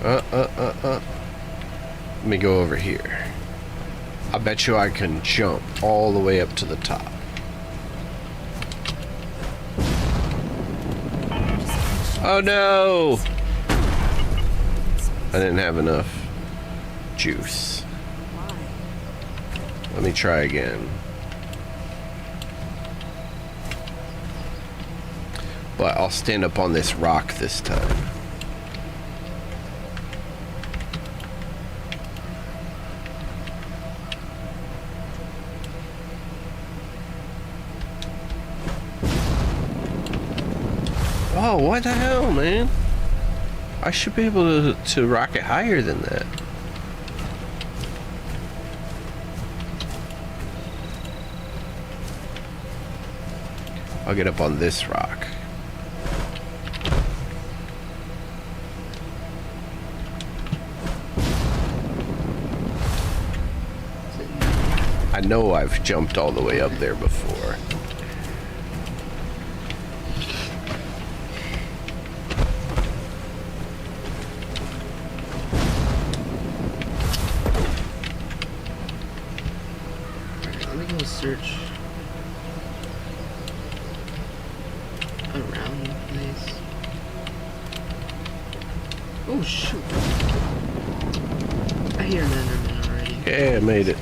Let me go over here. I bet you I can jump all the way up to the top. Oh no! I didn't have enough juice. Let me try again. But I'll stand up on this rock this time. Oh, what the hell, man? I should be able to rocket higher than that. I'll get up on this rock. I know I've jumped all the way up there before.
Let me go search around the place. Oh shoot! I hear an Enderman already.
Yeah, I made it.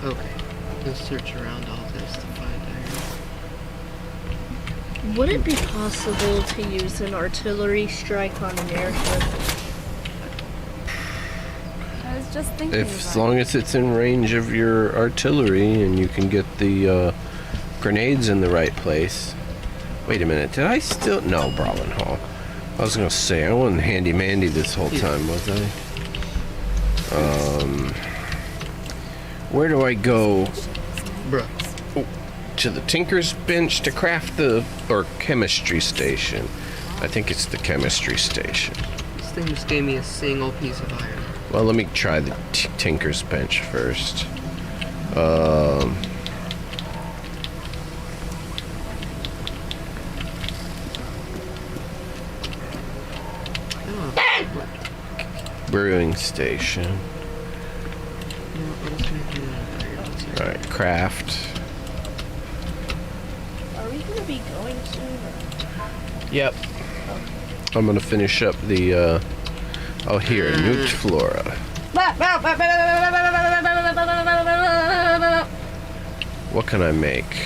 Okay, let's search around all this to find iron.
Would it be possible to use an artillery strike on an airship?
I was just thinking
As long as it's in range of your artillery and you can get the grenades in the right place. Wait a minute, did I still? No, Brawling Hall. I was gonna say, I wasn't handy-mandy this whole time, was I? Where do I go?
Bruh.
Oh, to the Tinker's Bench to craft the, or chemistry station. I think it's the chemistry station.
This thing just gave me a single piece of iron.
Well, let me try the Tinker's Bench first. Brewing station. Alright, craft.
Are we gonna be going soon?
Yep. I'm gonna finish up the, oh here, nuked flora. What can I make?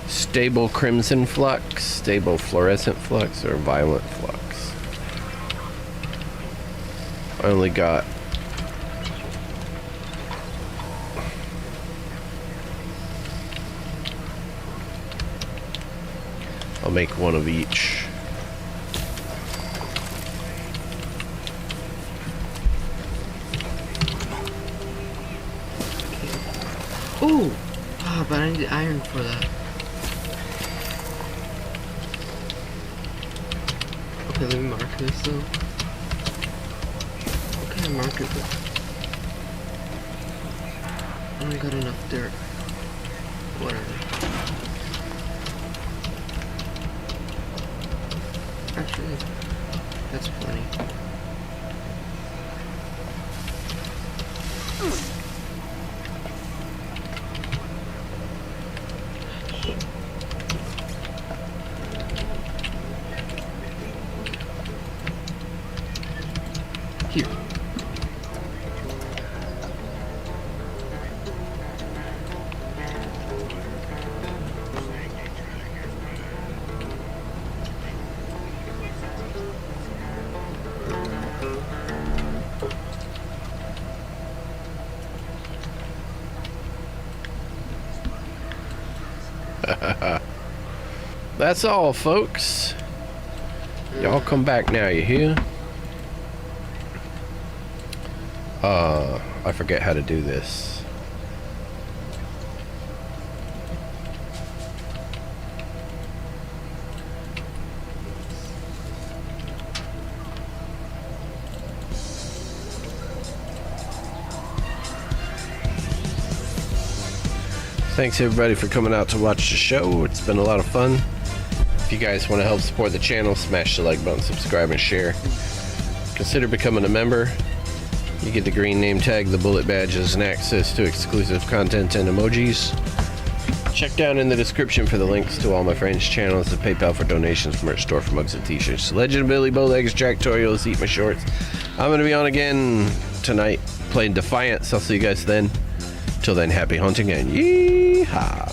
Stable crimson flux, stable fluorescent flux, or violent flux? I only got I'll make one of each.
Ooh! Ah, but I need iron for that. Okay, let me mark this though. What can I mark it with? I only got enough dirt. Whatever. Actually, that's plenty. Here.
That's all, folks. Y'all come back now, you hear? I forget how to do this. Thanks everybody for coming out to watch the show. It's been a lot of fun. If you guys want to help support the channel, smash the like button, subscribe, and share. Consider becoming a member. You get the green name tag, the bullet badges, and access to exclusive content and emojis. Check down in the description for the links to all my friends' channels, the PayPal for donations, merch store for mugs and t-shirts. Legend of Billy, Bowlegs, Dractorials, Eat My Shorts. I'm going to be on again tonight playing Defiance. I'll see you guys then. Till then, happy hunting and yeehaw!